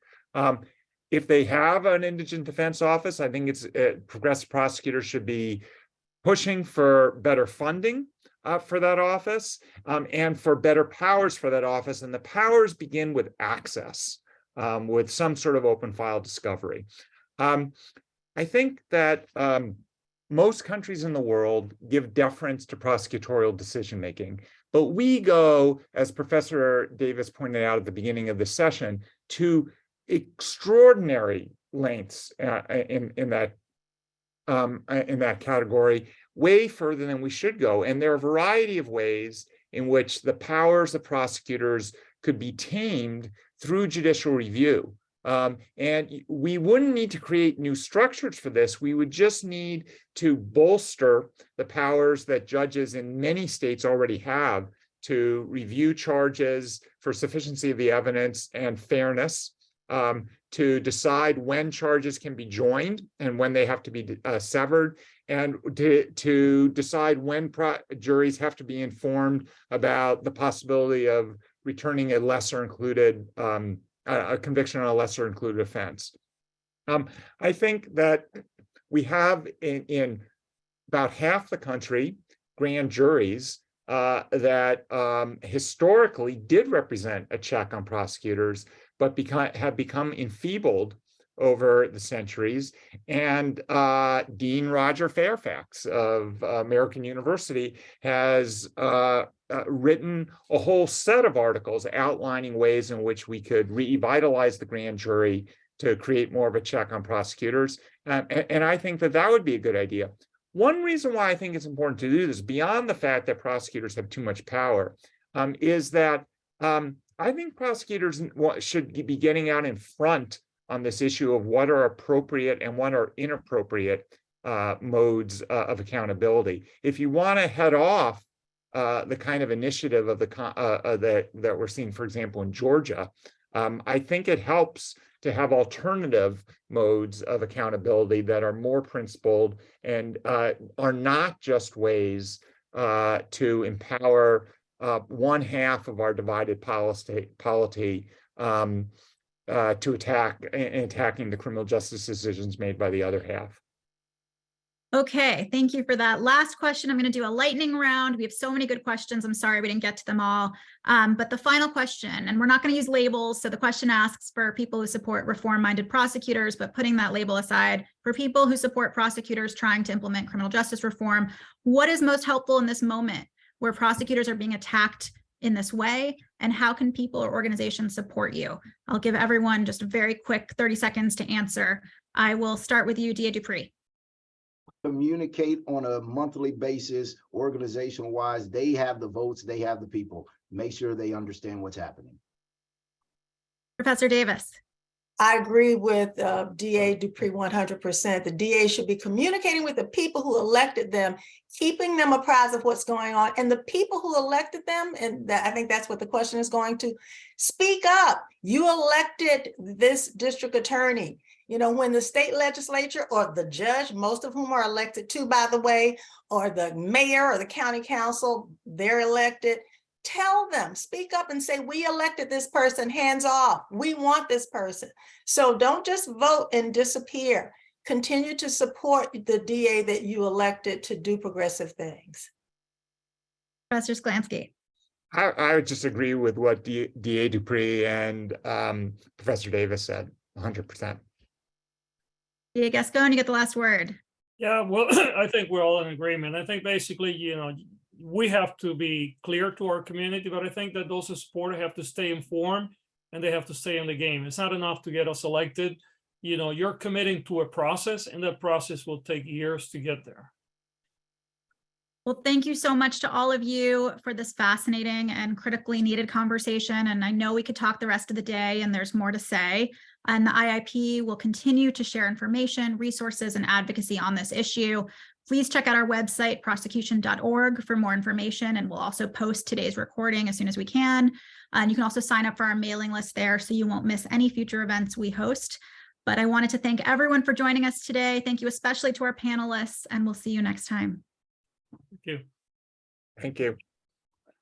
If they have an indigent defense office, I think it's progressive prosecutors should be pushing for better funding for that office and for better powers for that office. And the powers begin with access, with some sort of open file discovery. I think that most countries in the world give deference to prosecutorial decision-making, but we go, as Professor Davis pointed out at the beginning of this session, to extraordinary lengths in that category, way further than we should go. And there are a variety of ways in which the powers of prosecutors could be tamed through judicial review. And we wouldn't need to create new structures for this. We would just need to bolster the powers that judges in many states already have to review charges for sufficiency of the evidence and fairness, to decide when charges can be joined and when they have to be severed, and to decide when juries have to be informed about the possibility of returning a lesser included a conviction on a lesser included offense. I think that we have in about half the country grand juries that historically did represent a check on prosecutors, but have become enfeebled over the centuries. And Dean Roger Fairfax of American University has written a whole set of articles outlining ways in which we could revitalize the grand jury to create more of a check on prosecutors. And I think that would be a good idea. One reason why I think it's important to do this, beyond the fact that prosecutors have too much power, is that I think prosecutors should be getting out in front on this issue of what are appropriate and what are inappropriate modes of accountability. If you want to head off the kind of initiative of that we're seeing, for example, in Georgia, I think it helps to have alternative modes of accountability that are more principled and are not just ways to empower one half of our divided polity to attacking the criminal justice decisions made by the other half. Okay, thank you for that. Last question. I'm going to do a lightning round. We have so many good questions. I'm sorry we didn't get to them all. But the final question, and we're not going to use labels. So the question asks for people who support reform-minded prosecutors, but putting that label aside, for people who support prosecutors trying to implement criminal justice reform, what is most helpful in this moment where prosecutors are being attacked in this way? And how can people or organizations support you? I'll give everyone just a very quick 30 seconds to answer. I will start with you, DA Dupree. Communicate on a monthly basis, organizational wise. They have the votes, they have the people. Make sure they understand what's happening. Professor Davis. I agree with DA Dupree 100%. The DA should be communicating with the people who elected them, keeping them apprised of what's going on, and the people who elected them, and I think that's what the question is going to, speak up. You elected this district attorney. You know, when the state legislature or the judge, most of whom are elected too, by the way, or the mayor or the county council, they're elected. Tell them, speak up and say, we elected this person, hands off. We want this person. So don't just vote and disappear. Continue to support the DA that you elected to do progressive things. Professor Sklansky. I would just agree with what DA Dupree and Professor Davis said, 100%. DA Gascon, you get the last word. Yeah, well, I think we're all in agreement. I think basically, you know, we have to be clear to our community, but I think that those who support have to stay informed and they have to stay in the game. It's not enough to get us elected. You know, you're committing to a process, and that process will take years to get there. Well, thank you so much to all of you for this fascinating and critically needed conversation. And I know we could talk the rest of the day and there's more to say. And the IIP will continue to share information, resources, and advocacy on this issue. Please check out our website, prosecution.org, for more information. And we'll also post today's recording as soon as we can. And you can also sign up for our mailing list there so you won't miss any future events we host. But I wanted to thank everyone for joining us today. Thank you especially to our panelists, and we'll see you next time. Thank you. Thank you.